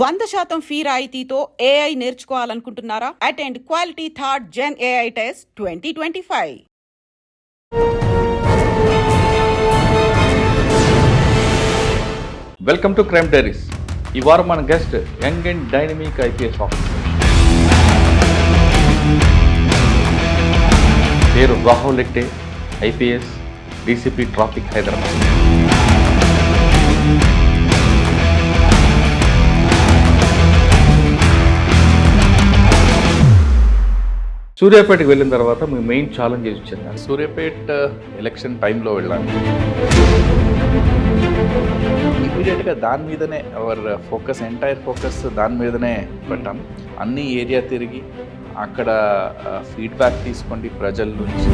100% fee రాయితీతో AI నేర్చుకోవాలనుకుంటున్నారా? Attend quality third gen AI test 2025. Welcome to Crime Diaries. ఈ వారం మన guest young and dynamic IPS officer. పేరు Rahul Hegde, IPS, DCP traffic Hyderabad. సూర్యాపేటకి వెళ్ళిన తర్వాత మీ మెయిన్ ఛాలెంజ్ చేసి వచ్చారు. సూర్యాపేట ఎలక్షన్ టైంలో వెళ్ళాను. ఇమీడియట్గా దాని మీదనే అవర్ ఫోకస్, ఎంటైర్ ఫోకస్ దాని మీదనే పెట్టాం. అన్ని ఏరియా తిరిగి అక్కడ ఫీడ్బ్యాక్ తీసుకోండి ప్రజల నుంచి.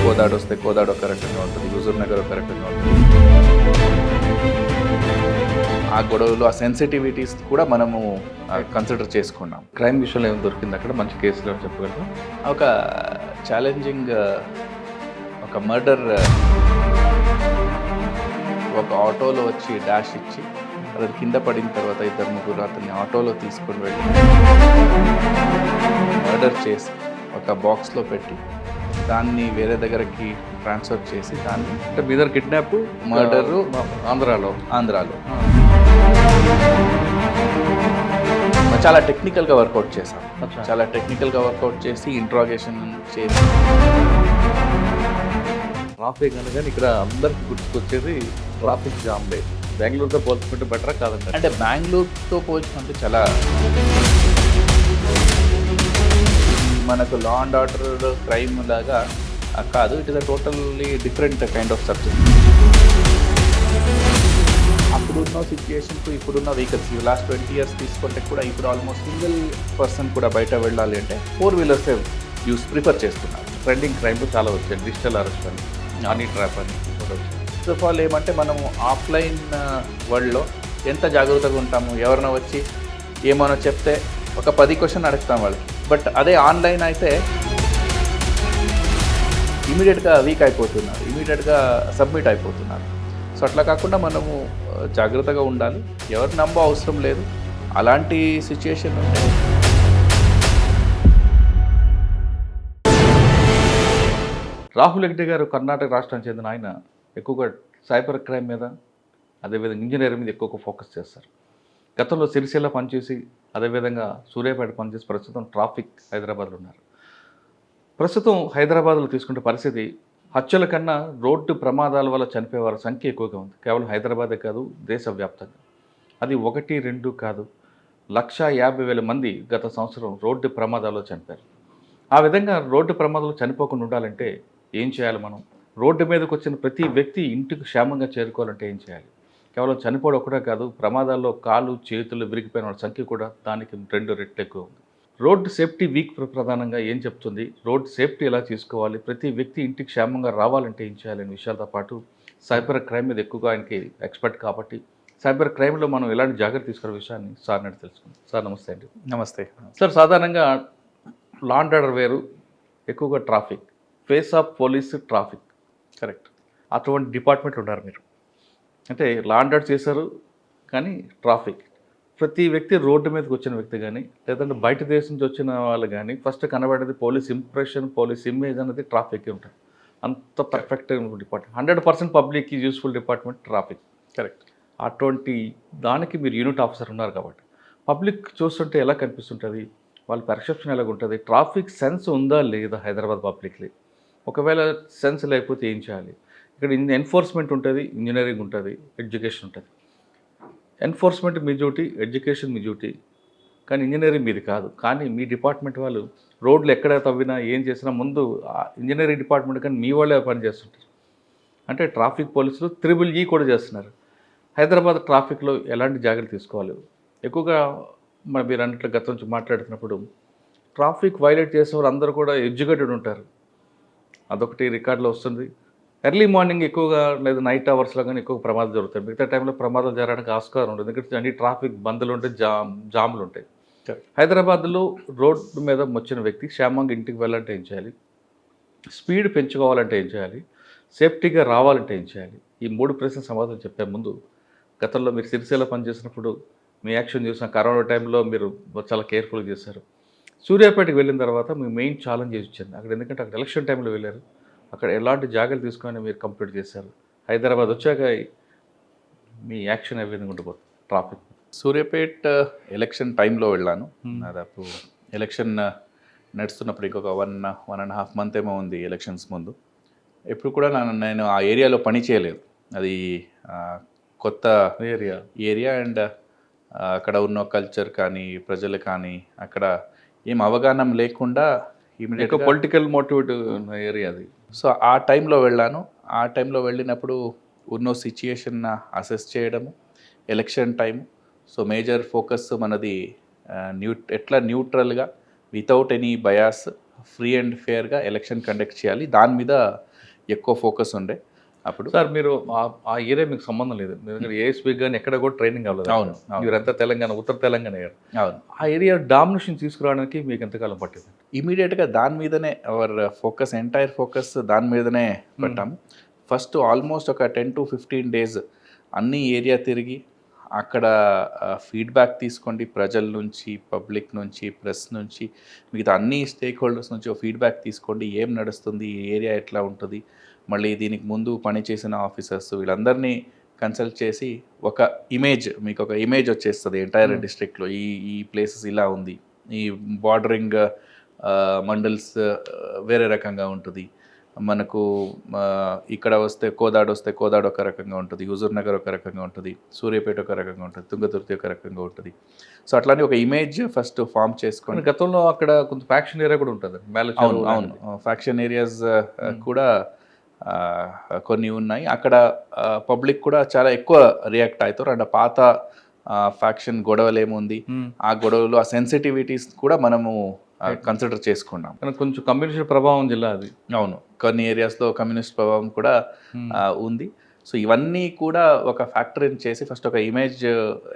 కోదాడు వస్తే కోదాడు ఒక రకంగా ఉంటుంది, హుజూర్ నగర్ ఒక రకంగా ఉంటుంది. ఆ గొడవలు, ఆ సెన్సిటివిటీస్ కూడా మనము కన్సిడర్ చేసుకున్నాం. క్రైమ్ విషయంలో ఏమి దొరికింది అక్కడ? మంచి కేసులు చెప్పగలరు? ఒక ఛాలెంజింగ్, ఒక మర్డర్, ఒక ఆటోలో వచ్చి డాష్ ఇచ్చి అది కింద పడిన తర్వాత ఇద్దరు ముగ్గురు అతన్ని ఆటోలో తీసుకొని వెళ్ళి మర్డర్ చేసి ఒక బాక్స్లో పెట్టి దాన్ని వేరే దగ్గరకి ట్రాన్స్ఫర్ చేసి దాన్ని అంటే మీ దగ్గర కిడ్నాప్, మర్డరు ఆంధ్రాలో చాలా టెక్నికల్గా వర్కౌట్ చేశాం. చాలా టెక్నికల్గా వర్కౌట్ చేసి ఇంట్రాగేషన్ చేసి. ట్రాఫిక్ అనగానే ఇక్కడ అందరికి గుర్తుకొచ్చేది ట్రాఫిక్ జామ్ లేదు. బెంగళూరుతో పోల్చుకుంటే బెటరా కాదండి? అంటే బెంగళూరుతో పోల్చుకుంటే చాలా మనకు లా అండ్ ఆర్డర్ క్రైమ్ లాగా కాదు. It is a totally different kind of subject. అప్పుడున్న సిచ్యుయేషన్కు ఇప్పుడున్న వెహికల్స్, లాస్ట్ 20 years తీసుకుంటే కూడా ఇప్పుడు ఆల్మోస్ట్ సింగిల్ పర్సన్ కూడా బయట వెళ్ళాలి అంటే 4 wheelers ప్రిఫర్ చేస్తున్నారు. ట్రెండింగ్ క్రైమ్లో చాలా వచ్చాయి. డిజిటల్ అరెస్ట్ అని, హనీ ట్రాప్ అని. ఫస్ట్ ఆఫ్ ఆల్ ఏమంటే మనము ఆఫ్లైన్ వరల్డ్లో ఎంత జాగ్రత్తగా ఉంటాము. ఎవరైనా వచ్చి ఏమైనా చెప్తే ఒక 10 క్వశ్చన్ అడుగుతాం వాళ్ళకి. బట్ అదే ఆన్లైన్ అయితే ఇమీడియట్గా వీక్ అయిపోతున్నారు, ఇమీడియట్గా సబ్మిట్ అయిపోతున్నారు. సో అట్లా కాకుండా మనము జాగ్రత్తగా ఉండాలి. ఎవరు నమ్మ అవసరం లేదు. అలాంటి సిచ్యుయేషన్ ఉంటే రాహుల్ హెగ్డే గారు కర్ణాటక రాష్ట్రానికి చెందిన ఆయన ఎక్కువగా సైబర్ క్రైమ్ మీద, అదేవిధంగా ఇంజనీరింగ్ మీద ఎక్కువగా ఫోకస్ చేస్తారు. గతంలో సిరిసిల్ల పనిచేసి, అదేవిధంగా సూర్యాపేట పనిచేసి ప్రస్తుతం ట్రాఫిక్ హైదరాబాద్లో ఉన్నారు. ప్రస్తుతం హైదరాబాద్లో తీసుకుంటే పరిస్థితి హత్యల కన్నా రోడ్డు ప్రమాదాల వల్ల చనిపోయే వారి సంఖ్య ఎక్కువగా ఉంది. కేవలం హైదరాబాదే కాదు, దేశవ్యాప్తంగా. అది 1, 2 కాదు, 150,000 మంది గత సంవత్సరం రోడ్డు ప్రమాదాల్లో చనిపోయారు. ఆ విధంగా రోడ్డు ప్రమాదాలు చనిపోకుండా ఉండాలంటే ఏం చేయాలి మనం? రోడ్డు మీదకి వచ్చిన ప్రతి వ్యక్తి ఇంటికి క్షేమంగా చేరుకోవాలంటే ఏం చేయాలి? కేవలం చనిపోవడం ఒకటే కాదు, ప్రమాదాల్లో కాలు చేతులు విరిగిపోయిన వాళ్ళ సంఖ్య కూడా దానికి 2 రెట్లు ఎక్కువ ఉంది. రోడ్డు సేఫ్టీ వీక్ ప్రధానంగా ఏం చెప్తుంది? రోడ్ సేఫ్టీ ఎలా తీసుకోవాలి? ప్రతి వ్యక్తి ఇంటికి క్షేమంగా రావాలంటే ఏం చేయాలనే విషయాలతో పాటు సైబర్ క్రైమ్ మీద ఎక్కువగా ఆయనకి ఎక్స్పర్ట్ కాబట్టి సైబర్ క్రైమ్లో మనం ఎలాంటి జాగ్రత్త తీసుకునే విషయాన్ని సార్ నేను తెలుసుకుందాం. సార్ నమస్తే అండి. నమస్తే సార్, సాధారణంగా లా అండ్ ఆర్డర్ వేరు, ఎక్కువగా traffic, face of police traffic, correct. అటువంటి డిపార్ట్మెంట్ ఉన్నారు మీరు. అంటే లా అండ్ ఆర్డర్ చేశారు, కానీ ట్రాఫిక్ ప్రతి వ్యక్తి రోడ్డు మీదకి వచ్చిన వ్యక్తి కానీ, లేదంటే బయట దేశం నుంచి వచ్చిన వాళ్ళు కానీ ఫస్ట్ కనబడేది పోలీస్ ఇంప్రెషన్, పోలీస్ ఇమేజ్ అనేది ట్రాఫిక్ ఉంటుంది. అంత పర్ఫెక్ట్ డిపార్ట్మెంట్, 100% పబ్లిక్కి యూస్ఫుల్ డిపార్ట్మెంట్ ట్రాఫిక్. కరెక్ట్. అటువంటి దానికి మీరు యూనిట్ ఆఫీసర్ ఉన్నారు కాబట్టి పబ్లిక్ చూస్తుంటే ఎలా కనిపిస్తుంటుంది? వాళ్ళ పర్సెప్షన్ ఎలాగ ఉంటుంది? ట్రాఫిక్ సెన్స్ ఉందా లేదా హైదరాబాద్ పబ్లిక్లీ? ఒకవేళ సెన్స్ లేకపోతే ఏం చేయాలి? ఇక్కడ ఎన్ఫోర్స్మెంట్ ఉంటుంది, ఇంజనీరింగ్ ఉంటుంది, ఎడ్యుకేషన్ ఉంటుంది. ఎన్ఫోర్స్మెంట్ మీ డ్యూటీ, ఎడ్యుకేషన్ మీ డ్యూటీ, కానీ ఇంజనీరింగ్ మీది కాదు. కానీ మీ డిపార్ట్మెంట్ వాళ్ళు రోడ్లు ఎక్కడ తవ్వినా ఏం చేసినా ముందు ఇంజనీరింగ్ డిపార్ట్మెంట్ కానీ మీ వాళ్ళే పని చేస్తుంటారు. అంటే ట్రాఫిక్ పోలీసులు 3E కూడా చేస్తున్నారు. హైదరాబాద్ ట్రాఫిక్లో ఎలాంటి జాగ్రత్త తీసుకోవాలి? ఎక్కువగా మీరు అన్నట్లు గతం నుంచి మాట్లాడుతున్నప్పుడు ట్రాఫిక్ వైలేట్ చేసేవారు అందరూ కూడా ఎడ్యుకేటెడ్ ఉంటారు. అదొకటి రికార్డులో వస్తుంది. ఎర్లీ మార్నింగ్ ఎక్కువగా లేదా నైట్ అవర్స్లో కానీ ఎక్కువ ప్రమాదాలు జరుగుతాయి. మిగతా టైంలో ప్రమాదాలు జరగడానికి ఆస్కారం ఉంటుంది. ఎందుకంటే అన్ని ట్రాఫిక్ బందులు ఉంటాయి, జాములు ఉంటాయి. హైదరాబాద్లో రోడ్డు మీద వచ్చిన వ్యక్తి క్షేమంగా ఇంటికి వెళ్ళాలంటే ఏం చేయాలి? స్పీడ్ పెంచుకోవాలంటే ఏం చేయాలి? సేఫ్టీగా రావాలంటే ఏం చేయాలి? ఈ 3 ప్రశ్నల సమాధానం చెప్పే ముందు గతంలో మీరు సిరిసిల్ల పనిచేసినప్పుడు మీ యాక్షన్ చూసిన కరోనా టైంలో మీరు చాలా కేర్ఫుల్గా చేశారు. సూర్యాపేటకి వెళ్ళిన తర్వాత మీ మెయిన్ ఛాలెంజ్ వచ్చింది అక్కడ, ఎందుకంటే అక్కడ ఎలక్షన్ టైంలో వెళ్ళారు. అక్కడ ఎలాంటి జాగ్రత్తలు తీసుకొని మీరు కంప్లీట్ చేశారు. హైదరాబాద్ వచ్చాక మీ యాక్షన్ ఏ విధంగా ఉండిపోతుంది ట్రాఫిక్? సూర్యాపేట్ ఎలక్షన్ టైంలో వెళ్ళాను. దాదాపు ఎలక్షన్ నడుస్తున్నప్పుడు ఇంకొక 1.5 మంత్ ఏమో ఉంది ఎలక్షన్స్ ముందు. ఎప్పుడు కూడా నేను ఆ ఏరియాలో పని చేయలేదు. అది కొత్త ఏరియా అండ్ అక్కడ ఉన్న కల్చర్ కానీ ప్రజలు కానీ అక్కడ ఏం అవగాహన లేకుండా ఇమీడియట్గా పొలిటికల్ మోటివేటివ్ ఉన్న ఏరియా అది. సో ఆ టైంలో వెళ్ళాను. ఆ టైంలో వెళ్ళినప్పుడు ఉన్న సిచ్యుయేషన్ అసెస్ చేయడము, election time. So major focus మనది ఎట్లా న్యూట్రల్గా without any bias free and ఫేర్గా ఎలక్షన్ కండక్ట్ చేయాలి, దాని మీద ఎక్కువ ఫోకస్ ఉండే. అప్పుడు సార్ మీరు ఆ ఏరియా మీకు సంబంధం లేదు, ఎందుకంటే ఏఎస్పీ కానీ ఎక్కడ కూడా ట్రైనింగ్ అవ్వలేదు. అవును, మీరంతా తెలంగాణ, ఉత్తర తెలంగాణ అవును. ఆ ఏరియా డామినేషన్ తీసుకురావడానికి మీకు ఎంతకాలం పట్టింది? ఇమీడియట్గా దాని మీదనే అవర్ ఫోకస్, ఎంటైర్ ఫోకస్ దాని మీదనే పెట్టాము. ఫస్ట్ ఆల్మోస్ట్ ఒక 10 to 15 days అన్ని ఏరియా తిరిగి అక్కడ ఫీడ్బ్యాక్ తీసుకోండి, ప్రజల నుంచి, పబ్లిక్ నుంచి, ప్రెస్ నుంచి, మిగతా అన్ని స్టేక్ హోల్డర్స్ నుంచి ఫీడ్బ్యాక్ తీసుకోండి. ఏం నడుస్తుంది, ఈ ఏరియా ఎట్లా ఉంటుంది, మళ్ళీ దీనికి ముందు పనిచేసిన ఆఫీసర్స్ వీళ్ళందరినీ కన్సల్ట్ చేసి ఒక ఇమేజ్, మీకు ఒక ఇమేజ్ వచ్చేస్తుంది ఎంటైర్ డిస్ట్రిక్ట్లో. ఈ ప్లేసెస్ ఇలా ఉంది, ఈ బార్డరింగ్ మండల్స్ వేరే రకంగా ఉంటుంది, మనకు ఇక్కడ వస్తే కోదాడ ఒక రకంగా ఉంటుంది, హుజూర్ నగర్ ఒక రకంగా ఉంటుంది, సూర్యాపేట ఒక రకంగా ఉంటుంది, తుంగతుర్తి ఒక రకంగా ఉంటుంది. సో అట్లానే ఒక ఇమేజ్ ఫస్ట్ ఫామ్ చేసుకొని, గతంలో అక్కడ కొంత ఫ్యాక్షన్ ఏరియా కూడా ఉంటుంది. అవును, ఫ్యాక్షన్ ఏరియాస్ కూడా కొన్ని ఉన్నాయి. అక్కడ పబ్లిక్ కూడా చాలా ఎక్కువ రియాక్ట్ అవుతారు. అండ్ పాత ఫ్యాక్షన్ గొడవలు ఏముంది, ఆ గొడవలు, ఆ సెన్సిటివిటీస్ కూడా మనము కన్సిడర్ చేసుకున్నాం. కొంచెం కమ్యూనిస్ట్ ప్రభావం జిల్లా అది. అవును, కొన్ని ఏరియాస్లో కమ్యూనిస్ట్ ప్రభావం కూడా ఉంది. సో ఇవన్నీ కూడా ఒక ఫ్యాక్టరీని చేసి ఫస్ట్ ఒక ఇమేజ్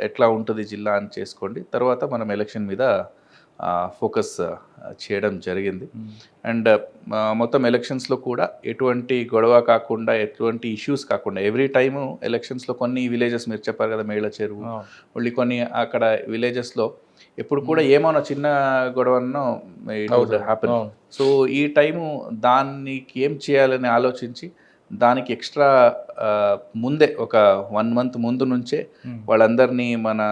ఎట్లా ఉంటుంది జిల్లా అని చేసుకోండి, తర్వాత మనం ఎలక్షన్ మీద ఫోకస్ చేయడం జరిగింది. అండ్ మొత్తం ఎలక్షన్స్లో కూడా ఎటువంటి గొడవ కాకుండా, ఎటువంటి ఇష్యూస్ కాకుండా, ఎవ్రీ టైము ఎలక్షన్స్లో కొన్ని విలేజెస్ మీరు చెప్పారు కదా, మేళ్ళ చెరువు, మళ్ళీ కొన్ని అక్కడ విలేజెస్లో ఎప్పుడు కూడా ఏమైనా చిన్న గొడవనో హ్యాపెన్. సో ఈ టైము దానికి ఏం చేయాలని ఆలోచించి దానికి ఎక్స్ట్రా ముందే ఒక 1 month ముందు నుంచే వాళ్ళందరినీ మన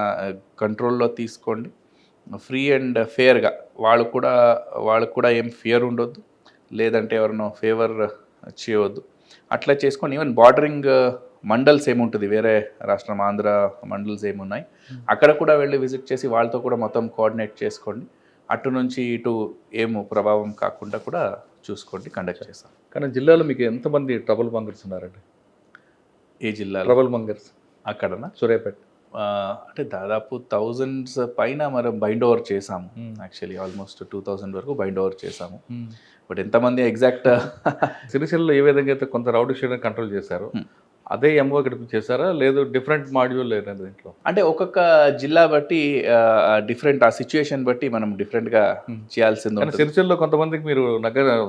కంట్రోల్లో తీసుకోండి. ఫ్రీ అండ్ ఫేర్గా వాళ్ళకు కూడా ఏం ఫియర్ ఉండొద్దు, లేదంటే ఎవరినో ఫేవర్ చేయవద్దు. అట్లా చేసుకొని ఈవెన్ బార్డరింగ్ మండల్స్ ఏముంటుంది, వేరే రాష్ట్రం ఆంధ్ర మండల్స్ ఏమున్నాయి, అక్కడ కూడా వెళ్ళి విజిట్ చేసి వాళ్ళతో కూడా మొత్తం కోఆర్డినేట్ చేసుకోండి. అటు నుంచి ఇటు ఏమో ప్రభావం కాకుండా కూడా చూసుకోండి, కండక్ట్ చేస్తాం. కానీ జిల్లాలో మీకు ఎంతమంది ట్రబుల్ మంగర్స్ ఉన్నారండి? ఏ జిల్లా ట్రబుల్ మంగర్స్? అక్కడనా? సూర్యాపేట. అంటే దాదాపు 1000s పైన మనం బైండ్ ఓవర్ చేసాము. యాక్చువల్లీ ఆల్మోస్ట్ 2000 వరకు బైండ్ ఓవర్ చేసాము. బట్ ఎంతమంది ఎగ్జాక్ట్ సిరిసిల్లలో ఏ విధంగా అయితే కొంత రౌడీ షీట్ని కంట్రోల్ చేశారు, అదే ఎంఓ ఇక్కడ చేశారా, లేదు డిఫరెంట్ మాడ్యూల్ లేదా దీంట్లో? అంటే ఒక్కొక్క జిల్లా బట్టి డిఫరెంట్, ఆ సిచ్యుయేషన్ బట్టి మనం డిఫరెంట్గా చేయాల్సింది. సిరిసిల్లో కొంతమందికి మీరు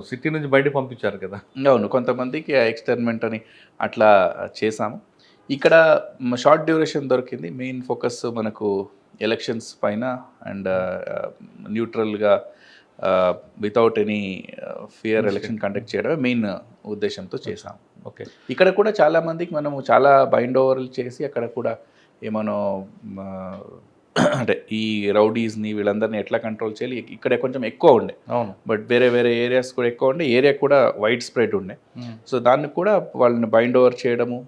సిటీ నుంచి బయట పంపించారు కదా? అవును, కొంతమందికి ఎక్స్పెరిమెంట్ అని అట్లా చేసాము. ఇక్కడ షార్ట్ డ్యూరేషన్ దొరికింది. మెయిన్ ఫోకస్ మనకు ఎలక్షన్స్ పైన అండ్ న్యూట్రల్గా without any fear election conduct చేయడమే మెయిన్ ఉద్దేశంతో చేసాం. ఓకే. ఇక్కడ కూడా చాలామందికి మనము చాలా బైండ్ ఓవర్లు చేసి అక్కడ కూడా ఏమనో అంటే ఈ రౌడీస్ని వీళ్ళందరినీ ఎట్లా కంట్రోల్ చేయాలి, ఇక్కడ కొంచెం ఎక్కువ ఉండే. అవును. బట్ వేరే ఏరియాస్ కూడా ఎక్కువ ఉండే, ఏరియా కూడా వైడ్ స్ప్రెడ్ ఉండే. సో దాన్ని కూడా వాళ్ళని బైండ్ ఓవర్ చేయడము,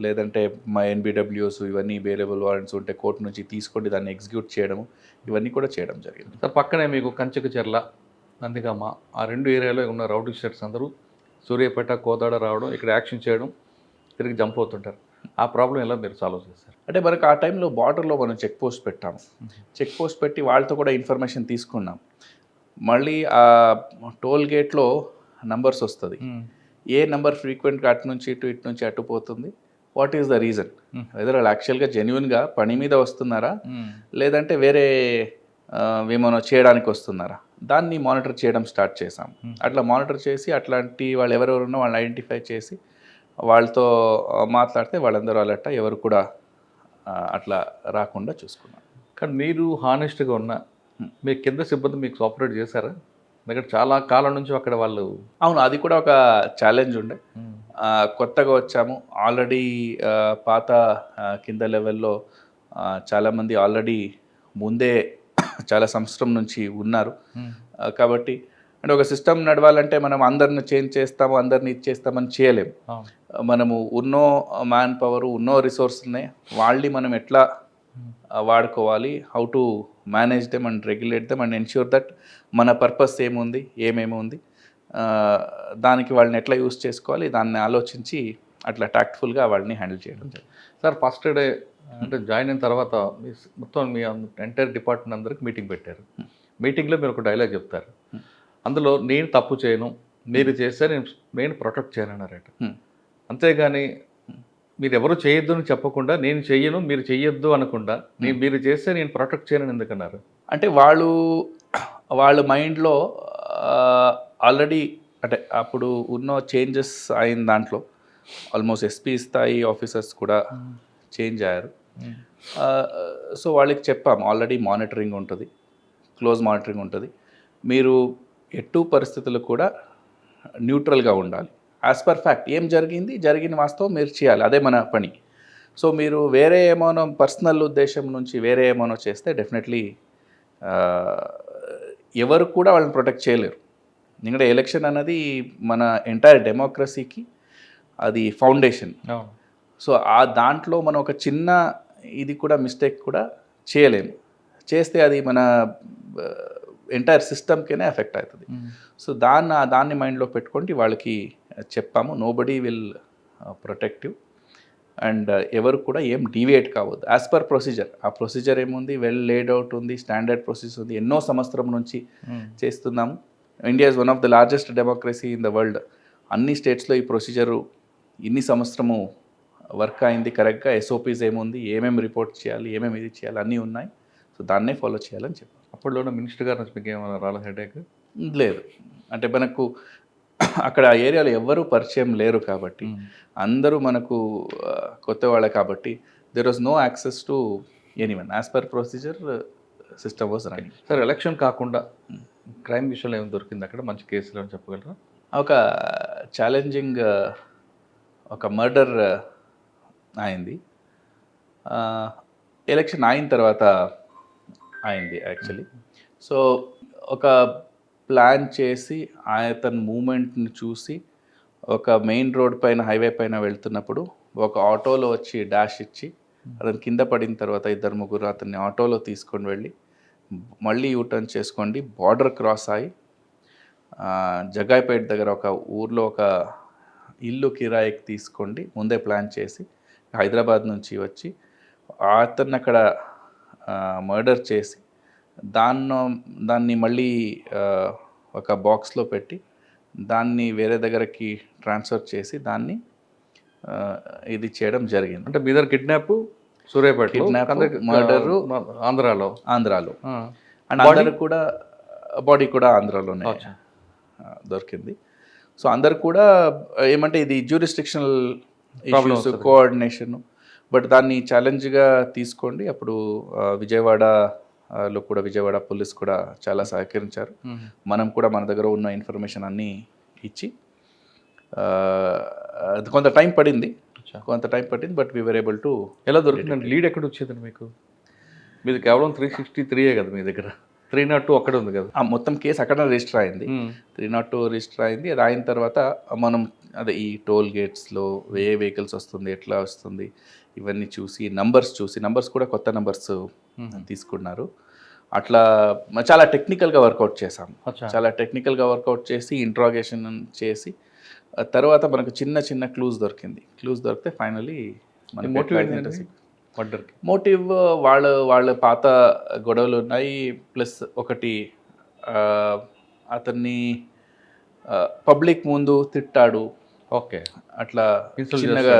లేదంటే మా ఎన్బిడబ్ల్యూస్ ఇవన్నీ వేరియబుల్ వారెంట్స్ ఉంటే కోర్టు నుంచి తీసుకోండి దాన్ని ఎగ్జిక్యూట్ చేయడము, ఇవన్నీ కూడా చేయడం జరిగింది. సార్ పక్కనే మీకు కంచకచెర్ల, నందిగామ, ఆ 2 ఏరియాలో ఉన్న రౌడీ షీటర్స్ అందరూ సూర్యాపేట, కోదాడ రావడం, ఇక్కడ యాక్షన్ చేయడం, తిరిగి జంప్ అవుతుంటారు. ఆ ప్రాబ్లం ఎలా మీరు సాల్వ్ చేస్తారు? అంటే మనకు ఆ టైంలో బార్డర్లో మనం చెక్ పోస్ట్ పెట్టాము. చెక్ పోస్ట్ పెట్టి వాళ్ళతో కూడా ఇన్ఫర్మేషన్ తీసుకున్నాం. మళ్ళీ ఆ టోల్ గేట్లో నంబర్స్ వస్తుంది, ఏ నెంబర్ ఫ్రీక్వెంట్గా అటు నుంచి ఇటు నుంచి అటు పోతుంది, what is the reason, whether వాళ్ళు యాక్చువల్గా జెన్యున్గా పని మీద వస్తున్నారా, లేదంటే వేరే ఏమైనా చేయడానికి వస్తున్నారా, దాన్ని మానిటర్ చేయడం స్టార్ట్ చేసాం. అట్లా మానిటర్ చేసి అట్లాంటి వాళ్ళు ఎవరెవరు ఉన్నా వాళ్ళని ఐడెంటిఫై చేసి వాళ్ళతో మాట్లాడితే వాళ్ళందరూ అలర్ట్, ఎవరు కూడా అట్లా రాకుండా చూసుకున్నాం. కానీ మీరు హానెస్ట్గా ఉన్న మీ కింద సిబ్బంది మీకు కోఆపరేట్ చేశారా? ఎందుకంటే చాలా కాలం నుంచి అక్కడ వాళ్ళు అవును, అది కూడా ఒక ఛాలెంజ్ ఉండే. కొత్తగా వచ్చాము, ఆల్రెడీ పాత కింద లెవెల్లో చాలామంది ఆల్రెడీ ముందే చాలా సంవత్సరం నుంచి ఉన్నారు. కాబట్టి అంటే ఒక సిస్టమ్ నడవాలంటే మనం అందరిని చేంజ్ చేస్తాము, అందరిని ఇచ్చేస్తామని చేయలేము. మనము ఉన్నో మ్యాన్ పవర్, ఉన్నో రిసోర్స్ని వాళ్ళని మనం ఎట్లా వాడుకోవాలి, how to manage them and regulate them and ensure that మన పర్పస్ ఏముంది, ఏమేమి ఉంది, దానికి వాళ్ళని ఎట్లా యూస్ చేసుకోవాలి, దాన్ని ఆలోచించి అట్లా టాక్ట్ఫుల్గా వాళ్ళని హ్యాండిల్ చేయడం జరిగింది. సార్ ఫస్ట్ డే అంటే జాయిన్ అయిన తర్వాత మొత్తం మీ ఎంటైర్ డిపార్ట్మెంట్ అందరికి మీటింగ్ పెట్టారు. మీటింగ్లో మీరు ఒక డైలాగ్ చెప్తారు, అందులో నేను తప్పు చేయను, మీరు చేస్తే నేను ప్రొటెక్ట్ చేయను అన్నారట. అంతేగాని మీరు ఎవరు చేయొద్దు అని చెప్పకుండా నేను చెయ్యను మీరు చెయ్యొద్దు అనకుండా మీరు చేస్తే నేను ప్రొటెక్ట్ చేయను ఎందుకన్నారు? అంటే వాళ్ళ మైండ్లో ఆల్రెడీ అంటే అప్పుడు ఉన్న చేంజెస్ అయిన దాంట్లో ఆల్మోస్ట్ ఎస్పీ స్థాయి ఆఫీసర్స్ కూడా చేంజ్ అయ్యారు. సో వాళ్ళకి చెప్పాము, ఆల్రెడీ మానిటరింగ్ ఉంటుంది, క్లోజ్ మానిటరింగ్ ఉంటుంది, మీరు ఎటు పరిస్థితులు కూడా న్యూట్రల్గా ఉండాలి. యాజ్ పర్ ఫ్యాక్ట్ ఏం జరిగిన వాస్తవం మీరు చేయాలి, అదే మన పని. సో మీరు వేరే ఏమోనో పర్సనల్ ఉద్దేశం నుంచి వేరే ఏమోనో చేస్తే డెఫినెట్లీ ఎవరు కూడా వాళ్ళని ప్రొటెక్ట్ చేయలేరు. ఎందుకంటే ఎలక్షన్ అన్నది మన ఎంటైర్ డెమోక్రసీకి అది ఫౌండేషన్. సో ఆ దాంట్లో మనం ఒక చిన్న ఇది కూడా మిస్టేక్ కూడా చేయలేము. చేస్తే అది మన ఎంటైర్ సిస్టమ్కేనే ఎఫెక్ట్ అవుతుంది. సో దాన్ని మైండ్లో పెట్టుకొని వాళ్ళకి చెప్పాము, నోబడీ విల్ ప్రొటెక్టివ్ అండ్ ఎవరు కూడా ఏం డీవియేట్ కావద్దు యాజ్ పర్ ప్రొసీజర్. ఆ ప్రొసీజర్ ఏముంది, వెల్ లేడ్ అవుట్ ఉంది, స్టాండర్డ్ ప్రొసీజర్ ఉంది, ఎన్నో సంవత్సరం నుంచి చేస్తున్నాము. India is one of the largest democracy in the world. అన్ని స్టేట్స్లో ఈ ప్రొసీజరు ఇన్ని సంవత్సరము వర్క్ అయింది కరెక్ట్గా. ఎస్ఓపీస్ ఏముంది, ఏమేమి రిపోర్ట్ చేయాలి, ఏమేమి ఇది చేయాలి అన్నీ ఉన్నాయి. సో దాన్నే ఫాలో చేయాలని చెప్పాను. అప్పట్లోనే మినిస్టర్ గారు నుంచి మీకు ఏమైనా రాలేదు హెడేక్? లేదు, అంటే మనకు అక్కడ ఆ ఏరియాలో ఎవ్వరూ పరిచయం లేరు కాబట్టి, అందరూ మనకు కొత్త వాళ్ళే కాబట్టి there was no access to anyone. As per procedure system was running. Sir election కాకుండా క్రైమ్ విషయంలో ఏమి దొరికింది అక్కడ మంచి కేసులు అని చెప్పగలరా? ఒక ఛాలెంజింగ్ ఒక మర్డర్ అయింది. ఎలక్షన్ అయిన తర్వాత అయింది యాక్చువల్లీ. సో ఒక ప్లాన్ చేసి అతని మూమెంట్ని చూసి ఒక మెయిన్ రోడ్ పైన హైవే పైన వెళ్తున్నప్పుడు ఒక ఆటోలో వచ్చి డాష్ ఇచ్చి అతను కింద పడిన తర్వాత 2-3 అతన్ని ఆటోలో తీసుకొని వెళ్ళి మళ్ళీ యూటర్న్ చేసుకోండి బార్డర్ క్రాస్ అయ్యి జగాయిపేట దగ్గర ఒక ఊర్లో ఒక ఇల్లు కిరాయికి తీసుకోండి ముందే ప్లాన్ చేసి హైదరాబాద్ నుంచి అతన్ని అక్కడ మర్డర్ చేసి దాన్ని మళ్ళీ ఒక బాక్స్లో పెట్టి దాన్ని వేరే దగ్గరకి ట్రాన్స్ఫర్ చేసి దాన్ని ఇది చేయడం జరిగింది. అంటే మీ దగ్గర కిడ్నాప్, సూర్యాపేట మర్డరు ఆంధ్రాలో అండ్ అందరు కూడా బాడీ కూడా ఆంధ్రాలోనే దొరికింది. సో అందరు కూడా ఏమంటే ఇది జ్యూరిస్డిక్షనల్ ఇష్యూస్, కోఆర్డినేషన్, బట్ దాన్ని ఛాలెంజ్గా తీసుకోండి. అప్పుడు విజయవాడలో కూడా విజయవాడ పోలీస్ కూడా చాలా సహకరించారు. మనం కూడా మన దగ్గర ఉన్న ఇన్ఫర్మేషన్ అన్నీ ఇచ్చి కొంత టైం పడింది but we were able to. ఎలా దొరికిందండి? లీడ్ ఎక్కడ వచ్చేదండి మీకు? మీది కేవలం 363 కదా మీ దగ్గర, 302 అక్కడ ఉంది కదా. మొత్తం కేసు అక్కడ రిజిస్టర్ అయింది, 302 రిజిస్టర్ అయింది. అది అయిన తర్వాత మనం అదే ఈ టోల్ గేట్స్లో ఏ వెహికల్స్ వస్తుంది, ఎట్లా వస్తుంది, ఇవన్నీ చూసి నంబర్స్ కూడా కొత్త నంబర్స్ తీసుకున్నారు. అట్లా చాలా టెక్నికల్గా వర్కౌట్ చేసాము. చాలా టెక్నికల్గా వర్కౌట్ చేసి ఇంట్రాగేషన్ చేసి తర్వాత మనకు చిన్న క్లూస్ దొరికితే ఫైనల్లీ మోటివ్ వాళ్ళ పాత గొడవలు ఉన్నాయి. ప్లస్ ఒకటి అతన్ని పబ్లిక్ ముందు తిట్టాడు, ఓకే, అట్లా చిన్నగా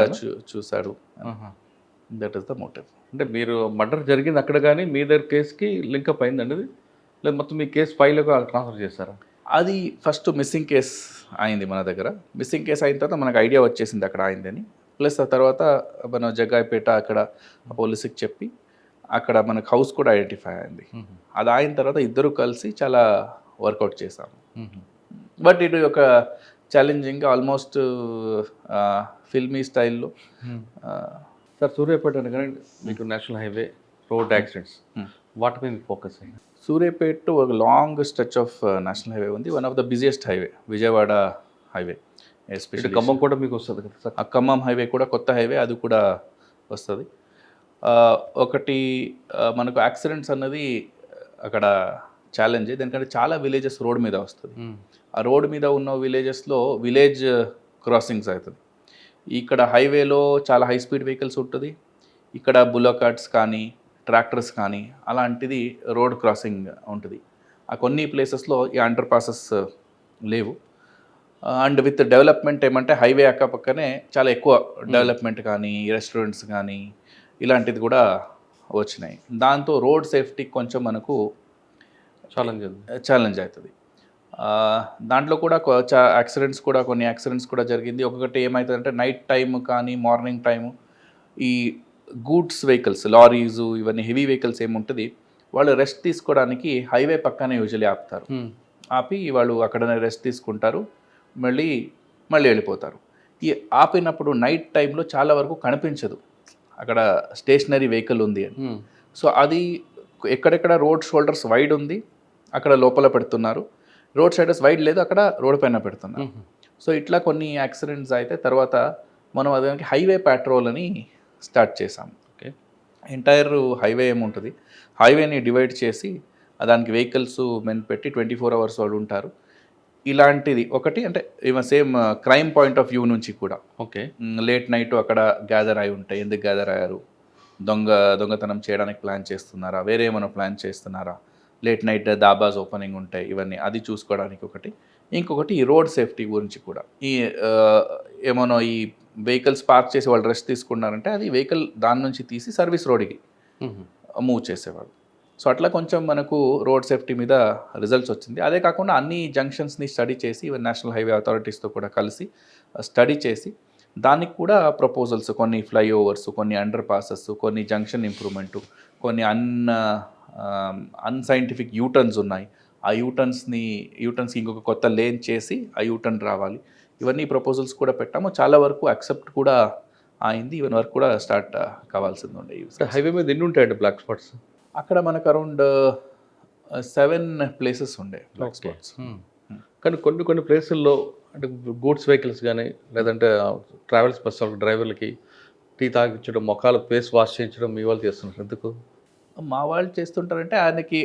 చూశాడు. That is the motive. అంటే మీరు మర్డర్ జరిగింది అక్కడ కానీ మీ దగ్గర కేసుకి లింకప్ అయిందండి అది, లేదు మొత్తం మీ కేసు ఫైల్గా ట్రాన్స్ఫర్ చేస్తారా? అది ఫస్ట్ మిస్సింగ్ కేస్ అయింది మన దగ్గర. మిస్సింగ్ కేసు అయిన తర్వాత మనకు ఐడియా వచ్చేసింది అక్కడ అయిందని. ప్లస్ ఆ తర్వాత మన జగ్గాయపేట అక్కడ పోలీసుకి చెప్పి అక్కడ మనకు హౌస్ కూడా ఐడెంటిఫై అయింది. అది అయిన తర్వాత ఇద్దరు కలిసి చాలా వర్కౌట్ చేశాము. బట్ ఇది ఒక ఛాలెంజింగ్ ఆల్మోస్ట్ ఫిల్మీ స్టైల్లో. సార్ సూర్యాపేట అనగానే మీకు నేషనల్ హైవే, రోడ్ యాక్సిడెంట్స్ వాటి మీద ఫోకస్ అయ్యింది. సూర్యాపేట ఒక long stretch of national highway ఉంది. One of the busiest highway Vijayawada highway, especially Khammam కూడా మీకు వస్తుంది కదా సార్. ఆ ఖమ్మం హైవే కూడా కొత్త హైవే, అది కూడా వస్తుంది. ఒకటి మనకు యాక్సిడెంట్స్ అన్నది అక్కడ ఛాలెంజ్, ఎందుకంటే చాలా విలేజెస్ రోడ్ మీద వస్తుంది. ఆ రోడ్ మీద ఉన్న విలేజెస్లో విలేజ్ క్రాసింగ్స్ అవుతుంది. ఇక్కడ హైవేలో చాలా హై స్పీడ్ వెహికల్స్ ఉంటుంది. ఇక్కడ బుల్లో కార్ట్స్ కానీ ట్రాక్టర్స్ కానీ అలాంటిది రోడ్ క్రాసింగ్ ఉంటుంది. ఆ కొన్ని ప్లేసెస్లో ఈ అండర్ పాసెస్ లేవు. అండ్ విత్ డెవలప్మెంట్ ఏమంటే హైవే అక్కపక్కనే చాలా ఎక్కువ డెవలప్మెంట్ కానీ రెస్టారెంట్స్ కానీ ఇలాంటిది కూడా వచ్చినాయి. దాంతో రోడ్ సేఫ్టీ కొంచెం మనకు ఛాలెంజ్ అవుతుంది. దాంట్లో కూడా కొన్ని యాక్సిడెంట్స్ కూడా జరిగింది. ఒకటి ఏమవుతుందంటే నైట్ టైం కానీ మార్నింగ్ టైము ఈ గూడ్స్ వెహికల్స్, లారీస్, ఇవన్నీ హెవీ వెహికల్స్ ఏముంటుంది, వాళ్ళు రెస్ట్ తీసుకోవడానికి హైవే పక్కనే యూజువల్లీ ఆపుతారు. ఆపి వాళ్ళు అక్కడనే రెస్ట్ తీసుకుంటారు, మళ్ళీ వెళ్ళిపోతారు. ఈ ఆపినప్పుడు నైట్ టైంలో చాలా వరకు కనిపించదు అక్కడ స్టేషనరీ వెహికల్ ఉంది అని. సో అది ఎక్కడెక్కడ రోడ్ షోల్డర్స్ వైడ్ ఉంది అక్కడ లోపల పెడుతున్నారు, రోడ్ షోల్డర్స్ వైడ్ లేదు అక్కడ రోడ్ పైన పెడుతున్నారు. సో ఇట్లా కొన్ని యాక్సిడెంట్స్ అయితే తర్వాత మనం అదానికి హైవే ప్యాట్రోల్ అని స్టార్ట్ చేసాము. ఓకే, ఎంటైర్ హైవే ఏముంటుంది, హైవేని డివైడ్ చేసి దానికి వెహికల్స్ మెన్ పెట్టి 24 hours వాళ్ళు ఉంటారు. ఇలాంటిది ఒకటి అంటే same crime point of view నుంచి కూడా. ఓకే, లేట్ నైట్ అక్కడ గ్యాదర్ అయి ఉంటాయి. ఎందుకు గ్యాదర్ అయ్యారు, దొంగతనం చేయడానికి ప్లాన్ చేస్తున్నారా, వేరే ఏమైనా ప్లాన్ చేస్తున్నారా, లేట్ నైట్ దాబాస్ ఓపెనింగ్ ఉంటాయి, ఇవన్నీ అది చూసుకోవడానికి ఒకటి. ఇంకొకటి ఈ రోడ్ సేఫ్టీ గురించి కూడా. ఈ ఏమన్నా ఈ వెహికల్స్ పార్క్ చేసి వాళ్ళు రెస్ట్ తీసుకున్నారంటే అది వెహికల్ దాని నుంచి తీసి సర్వీస్ రోడ్కి మూవ్ చేసేవాళ్ళు. సో అట్లా కొంచెం మనకు రోడ్ సేఫ్టీ మీద రిజల్ట్స్ వచ్చింది. అదే కాకుండా అన్ని జంక్షన్స్ని స్టడీ చేసి ఈవెన్ నేషనల్ హైవే అథారిటీస్తో కూడా కలిసి స్టడీ చేసి దానికి కూడా ప్రపోజల్స్, కొన్ని ఫ్లైఓవర్స్, కొన్ని అండర్ పాసెస్, కొన్ని జంక్షన్ ఇంప్రూవ్మెంటు, కొన్ని అన్సైంటిఫిక్ యూటర్న్స్ ఉన్నాయి. ఆ యూటర్న్స్కి ఇంకొక కొత్త లేన్ చేసి ఆ యూటర్న్ రావాలి. ఇవన్నీ ప్రపోజల్స్ కూడా పెట్టాము. చాలా వరకు అక్సెప్ట్ కూడా అయింది. ఈవెన్ వరకు కూడా స్టార్ట్ కావాల్సింది ఉండే. హైవే మీద ఎన్ని ఉంటాయండి బ్లాక్ స్పాట్స్? అక్కడ మనకు అరౌండ్ 7 ప్లేసెస్ ఉండే బ్లాక్ స్పాట్స్. కానీ కొన్ని ప్లేసుల్లో అంటే గూడ్స్ వెహికల్స్ కానీ లేదంటే ట్రావెల్స్ బస్ డ్రైవర్లకి టీ తాగించడం, మొఖాలు ఫేస్ వాష్ చేయించడం మీ వాళ్ళు చేస్తున్నారు. ఎందుకు మా వాళ్ళు చేస్తుంటారంటే ఆయనకి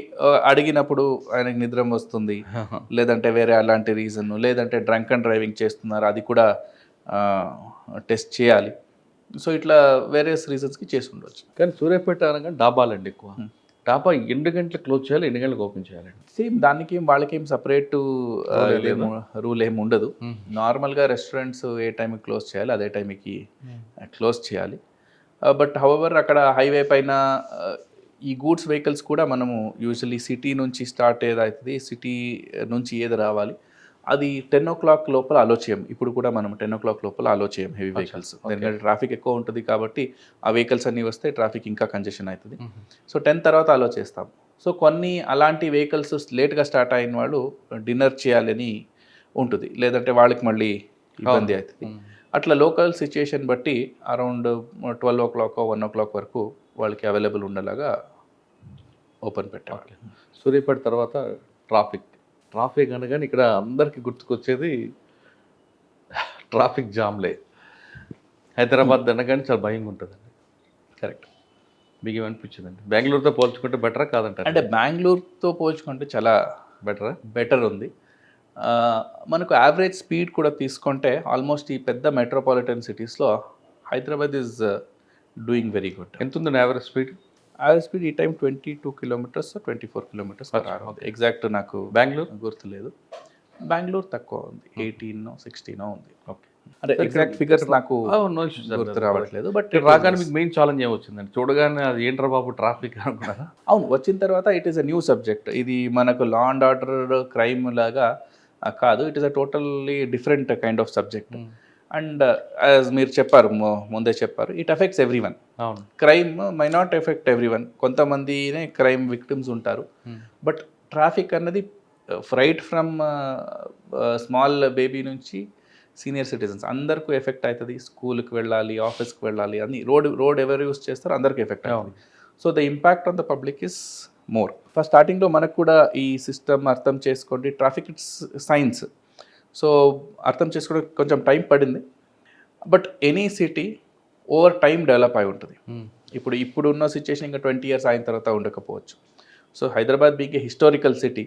అడిగినప్పుడు ఆయనకి నిద్ర వస్తుంది, లేదంటే వేరే అలాంటి రీజన్, లేదంటే డ్రంక్ అండ్ డ్రైవింగ్ చేస్తున్నారు, అది కూడా టెస్ట్ చేయాలి. సో ఇట్లా వేరియస్ రీజన్స్కి చేసి ఉండవచ్చు. కానీ సూర్యాపేట అనగా డాబాలండి ఎక్కువ. డాబా ఎన్ని గంటలకు క్లోజ్ చేయాలి, ఎన్ని గంటలకు ఓపెన్ చేయాలండి? సేమ్ దానికి వాళ్ళకేం సపరేట్ రూల్ ఏమి ఉండదు. నార్మల్గా రెస్టారెంట్స్ ఏ టైంకి క్లోజ్ చేయాలి అదే టైంకి క్లోజ్ చేయాలి. బట్ హౌఎవర్ అక్కడ హైవే పైన ఈ గూడ్స్ వెహికల్స్ కూడా మనము యూజువల్లీ సిటీ నుంచి స్టార్ట్ ఏదవుతుంది, సిటీ నుంచి ఏది రావాలి అది 10 o'clock లోపల అలో చేయం. ఇప్పుడు కూడా మనం 10 o'clock లోపల అలో చేయం హెవీ వెహికల్స్, ఎందుకంటే ట్రాఫిక్ ఎక్కువ ఉంటుంది కాబట్టి ఆ వెహికల్స్ అన్నీ వస్తే ట్రాఫిక్ ఇంకా కంజెషన్ అవుతుంది. సో 10 తర్వాత అలో చేస్తాం. సో కొన్ని అలాంటి వెహికల్స్ లేట్గా స్టార్ట్ అయిన వాళ్ళు డిన్నర్ చేయాలని ఉంటుంది, లేదంటే వాళ్ళకి మళ్ళీ ఇబ్బంది అవుతుంది. అట్లా లోకల్ సిచ్యుయేషన్ బట్టి అరౌండ్ 12 o'clock 1 o'clock వరకు వాళ్ళకి అవైలబుల్ ఉండేలాగా ఓపెన్ పెట్టాలి. సూర్యాపేట తర్వాత ట్రాఫిక్ అనగానే ఇక్కడ అందరికీ గుర్తుకొచ్చేది ట్రాఫిక్ జామ్లే. హైదరాబాద్ అనగానే చాలా భయంగా ఉంటుందండి. కరెక్ట్. మీకు ఏమనిపించిందండి? బెంగళూరుతో పోల్చుకుంటే బెటరా కాదంటారు? అంటే బెంగళూరుతో పోల్చుకుంటే చాలా బెటర్ ఉంది. మనకు యావరేజ్ స్పీడ్ కూడా తీసుకుంటే ఆల్మోస్ట్ ఈ పెద్ద మెట్రోపాలిటన్ సిటీస్లో Hyderabad is doing very good. ఎంత ఉందండి యావరేజ్ స్పీడ్? యావరేజ్ స్పీడ్ ఈ టైం 22 kilometers 24 kilometers ఎగ్జాక్ట్ నాకు బెంగళూరు గుర్తులేదు. బెంగళూరు తక్కువ ఉంది, 18 16 ఉంది. ఓకే, అంటే ఎగ్జాక్ట్ ఫిగర్స్ నాకు గుర్తు రావట్లేదు. బట్ రాగానే మీకు మెయిన్ ఛాలెంజ్ ఏమొచ్చిందండి? చూడగానే అది ఏంట్రా బాబు ట్రాఫిక్ అనుకున్నారా? అవును, వచ్చిన తర్వాత it is a new subject. ఇది మనకు లా అండ్ ఆర్డర్ క్రైమ్ లాగా కాదు, it is a totally different kind of subject. And as మీరు చెప్పారు ముందే చెప్పారు, ఇట్ అఫెక్ట్స్ ఎవ్రీ వన్. అవును. Crime may not effect everyone, కొంతమందినే క్రైమ్ విక్టిమ్స్ ఉంటారు. బట్ ట్రాఫిక్ అన్నది రైట్ ఫ్రమ్ స్మాల్ బేబీ నుంచి సీనియర్ సిటిజన్స్ అందరికీ ఎఫెక్ట్ అవుతుంది. స్కూల్కి వెళ్ళాలి, ఆఫీస్కి వెళ్ళాలి, అన్ని రోడ్ ఎవరు యూస్ చేస్తారో అందరికీ ఎఫెక్ట్ అవుతుంది. So the impact on the public is more. First స్టార్టింగ్లో మనకు కూడా ఈ సిస్టమ్ అర్థం చేసుకోండి, ట్రాఫిక్ ఇట్స్ సైన్స్. సో అర్థం చేసుకోవడానికి కొంచెం టైం పడింది. But any city over time develop అయి ఉంటుంది. ఇప్పుడు ఉన్న సిచ్యుయేషన్ ఇంకా 20 years అయిన తర్వాత ఉండకపోవచ్చు. So Hyderabad being a historical city,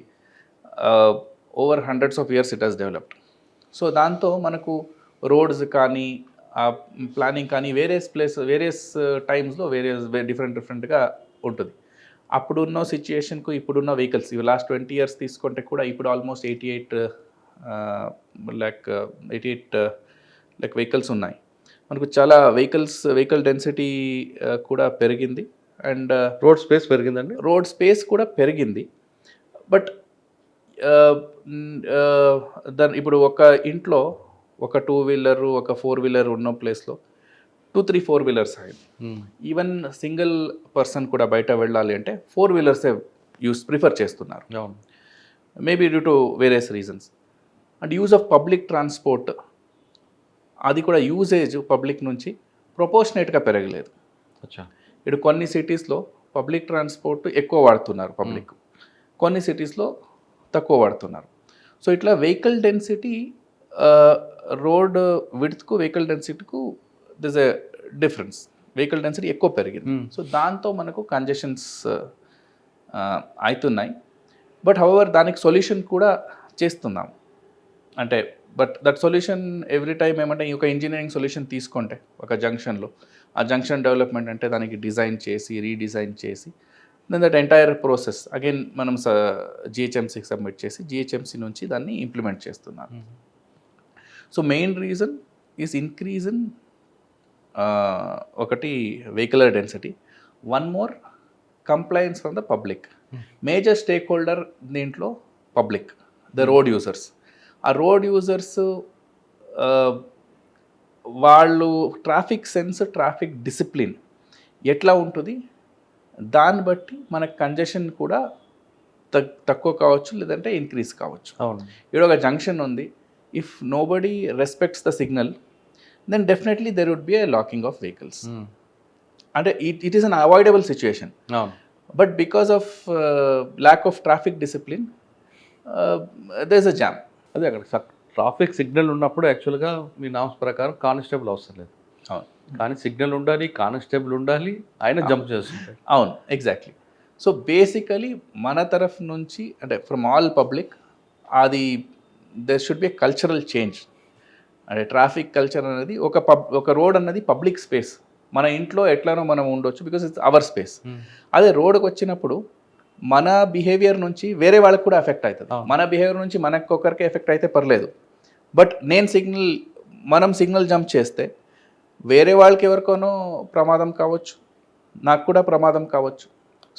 over hundreds of years it has developed. So దాంతో మనకు రోడ్స్ కానీ ప్లానింగ్ కానీ వేరియస్ టైమ్స్లో డిఫరెంట్గా ఉంటుంది. అప్పుడున్న సిచ్యుయేషన్కు ఇప్పుడున్న వెహికల్స్ ఇవి లాస్ట్ 20 years తీసుకుంటే కూడా ఇప్పుడు ఆల్మోస్ట్ 88 lakh వెహికల్స్ ఉన్నాయి. మనకు చాలా వెహికల్ డెన్సిటీ కూడా పెరిగింది. అండ్ రోడ్ స్పేస్ పెరిగిందండి. రోడ్ స్పేస్ కూడా పెరిగింది. బట్ దాని ఇప్పుడు ఒక ఇంట్లో ఒక 2-wheeler ఒక 4-wheeler ఉన్న ప్లేస్లో 2-3 4-wheelers అయింది. ఈవెన్ సింగిల్ పర్సన్ కూడా బయట వెళ్ళాలి అంటే 4-wheelers ప్రిఫర్ చేస్తున్నారు. అవును. Maybe due to various reasons. And use of public transport అది కూడా యూజేజ్ పబ్లిక్ నుంచి ప్రొపోర్షనేట్గా పెరగలేదు. అచ్చా. ఇప్పుడు కొన్ని సిటీస్లో పబ్లిక్ ట్రాన్స్పోర్ట్ ఎక్కువ వాడుతున్నారు పబ్లిక్, కొన్ని సిటీస్లో తక్కువ వాడుతున్నారు. సో ఇట్లా వెహికల్ డెన్సిటీ, రోడ్ విడ్త్కు వెహికల్ డెన్సిటీకు this a difference. Vehicle density ఎక్కువ పెరిగింది. సో దాంతో మనకు కంజెషన్స్ అవుతున్నాయి. బట్ హౌవర్ దానికి సొల్యూషన్ కూడా చేస్తున్నాం. అంటే but that solution every time ఏమంటే ఒక ఇంజనీరింగ్ సొల్యూషన్ తీసుకుంటే ఒక జంక్షన్లో ఆ జంక్షన్ డెవలప్మెంట్ అంటే దానికి డిజైన్ చేసి రీడిజైన్ చేసి then that entire process again మనం జిహెచ్ఎంసీకి సబ్మిట్ చేసి జిహెచ్ఎంసీ నుంచి దాన్ని ఇంప్లిమెంట్ చేస్తున్నాం. So main reason is increase in ఒకటి vehicular density, one more complaints from the public. Major stakeholder దీంట్లో పబ్లిక్, ద రోడ్ యూజర్స్. ఆ రోడ్ యూజర్స్ వాళ్ళు ట్రాఫిక్ సెన్స్, ట్రాఫిక్ డిసిప్లిన్ ఎట్లా ఉంటుంది దాన్ని బట్టి మనకు కంజెషన్ కూడా తక్కువ కావచ్చు, లేదంటే ఇంక్రీజ్ కావచ్చు. అవును. ఇక్కడ ఒక జంక్షన్ ఉంది, if nobody respects the signal then definitely there would be a locking of vehicles. అంటే it is unavoidable situation. అవును. But because of lack of traffic discipline there is a jam. అదే అక్కడ traffic signal ఉన్నప్పుడు యాక్చువల్గా మీ norms ప్రకారం constable అవసరం లేదు. అవును. కానీ సిగ్నల్ ఉండాలి, కానిస్టేబుల్ ఉండాలి, ఆయన జంప్ చేస్తుంటాడు. అవును, ఎగ్జాక్ట్లీ. సో బేసికలీ మన తరఫు నుంచి అంటే ఫ్రమ్ ఆల్ పబ్లిక్ అది there should be cultural change. అంటే ట్రాఫిక్ కల్చర్ అనేది ఒక రోడ్ అన్నది పబ్లిక్ స్పేస్. మన ఇంట్లో ఎట్లానో మనం ఉండొచ్చు బికాస్ ఇట్స్ అవర్ స్పేస్. అదే రోడ్కి వచ్చినప్పుడు మన బిహేవియర్ నుంచి వేరే వాళ్ళకి కూడా ఎఫెక్ట్ అవుతుంది. మన బిహేవియర్ నుంచి మనకొకరికి ఎఫెక్ట్ అయితే పర్లేదు. బట్ మనం సిగ్నల్ జంప్ చేస్తే వేరే వాళ్ళకి ఎవరికోనో ప్రమాదం కావచ్చు, నాకు కూడా ప్రమాదం కావచ్చు.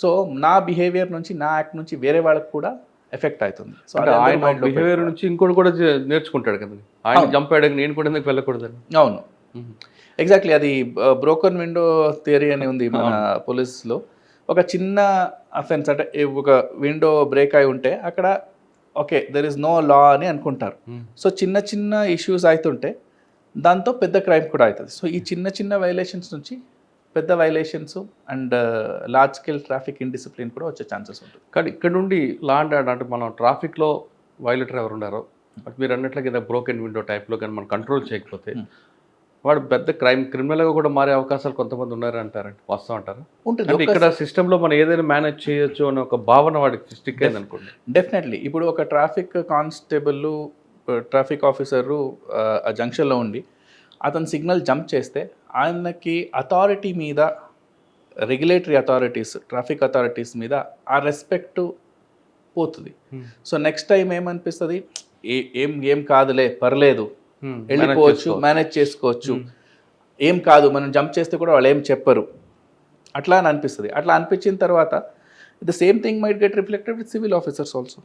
సో నా బిహేవియర్ నుంచి, నా యాక్ట్ నుంచి వేరే వాళ్ళకి కూడా ఎఫెక్ట్ అవుతుంది. సో ఆయన బిహేవియర్ నుంచి ఇంకోటి కూడా నేర్చుకుంటాడు కదా, ఆయన జంప్ అయ్యాక నేను కూడా ఎందుకు వెళ్ళకూడదని. అవును, ఎగ్జాక్ట్లీ. అది బ్రోకన్ విండో థియరీ అని ఉంది మన పోలీస్లో. ఒక చిన్న అఫెన్స్ అంటే ఒక విండో బ్రేక్ అయి ఉంటే అక్కడ okay there is no law అని అనుకుంటారు. సో చిన్న చిన్న ఇష్యూస్ అవుతుంటే దాంతో పెద్ద క్రైమ్ కూడా అవుతుంది. సో ఈ చిన్న చిన్న వైలేషన్స్ నుంచి పెద్ద violations and large scale traffic indiscipline కూడా వచ్చే ఛాన్సెస్ ఉంటుంది. కానీ ఇక్కడ నుండి లా అండ్ ఆర్డర్ అంటే మనం ట్రాఫిక్లో వైలేటర్ ఎవరు ఉన్నారో బట్ మీరు అన్నట్లుగా ఏదో బ్రోకెన్ విండో టైప్లో కానీ మనం కంట్రోల్ చేయకపోతే వాడు పెద్ద క్రిమినల్గా కూడా మారే అవకాశాలు కొంతమంది ఉన్నారు అంటారండి, వాస్తవం అంటారు? ఉంటుంది. అంటే ఇక్కడ సిస్టంలో మనం ఏదైనా మేనేజ్ చేయొచ్చు అనే ఒక భావన వాడికి స్టిక్ అయింది అనుకోండి. డెఫినెట్లీ. ఇప్పుడు ఒక ట్రాఫిక్ కానిస్టేబుల్, ట్రాఫిక్ ఆఫీసరు ఆ జంక్షన్లో ఉండి అతను సిగ్నల్ జంప్ చేస్తే ఆయనకి అథారిటీ మీద, రెగ్యులేటరీ అథారిటీస్, ట్రాఫిక్ అథారిటీస్ మీద ఆ రెస్పెక్ట్ పోతుంది. సో నెక్స్ట్ టైం ఏమనిపిస్తుంది, ఏం కాదులే, పర్లేదు, వెళ్ళిపోవచ్చు, మేనేజ్ చేసుకోవచ్చు, ఏం కాదు, మనం జంప్ చేస్తే కూడా వాళ్ళు ఏం చెప్పరు, అట్లా అని అనిపిస్తుంది. అట్లా అనిపించిన తర్వాత the same thing might get reflected with civil officers also.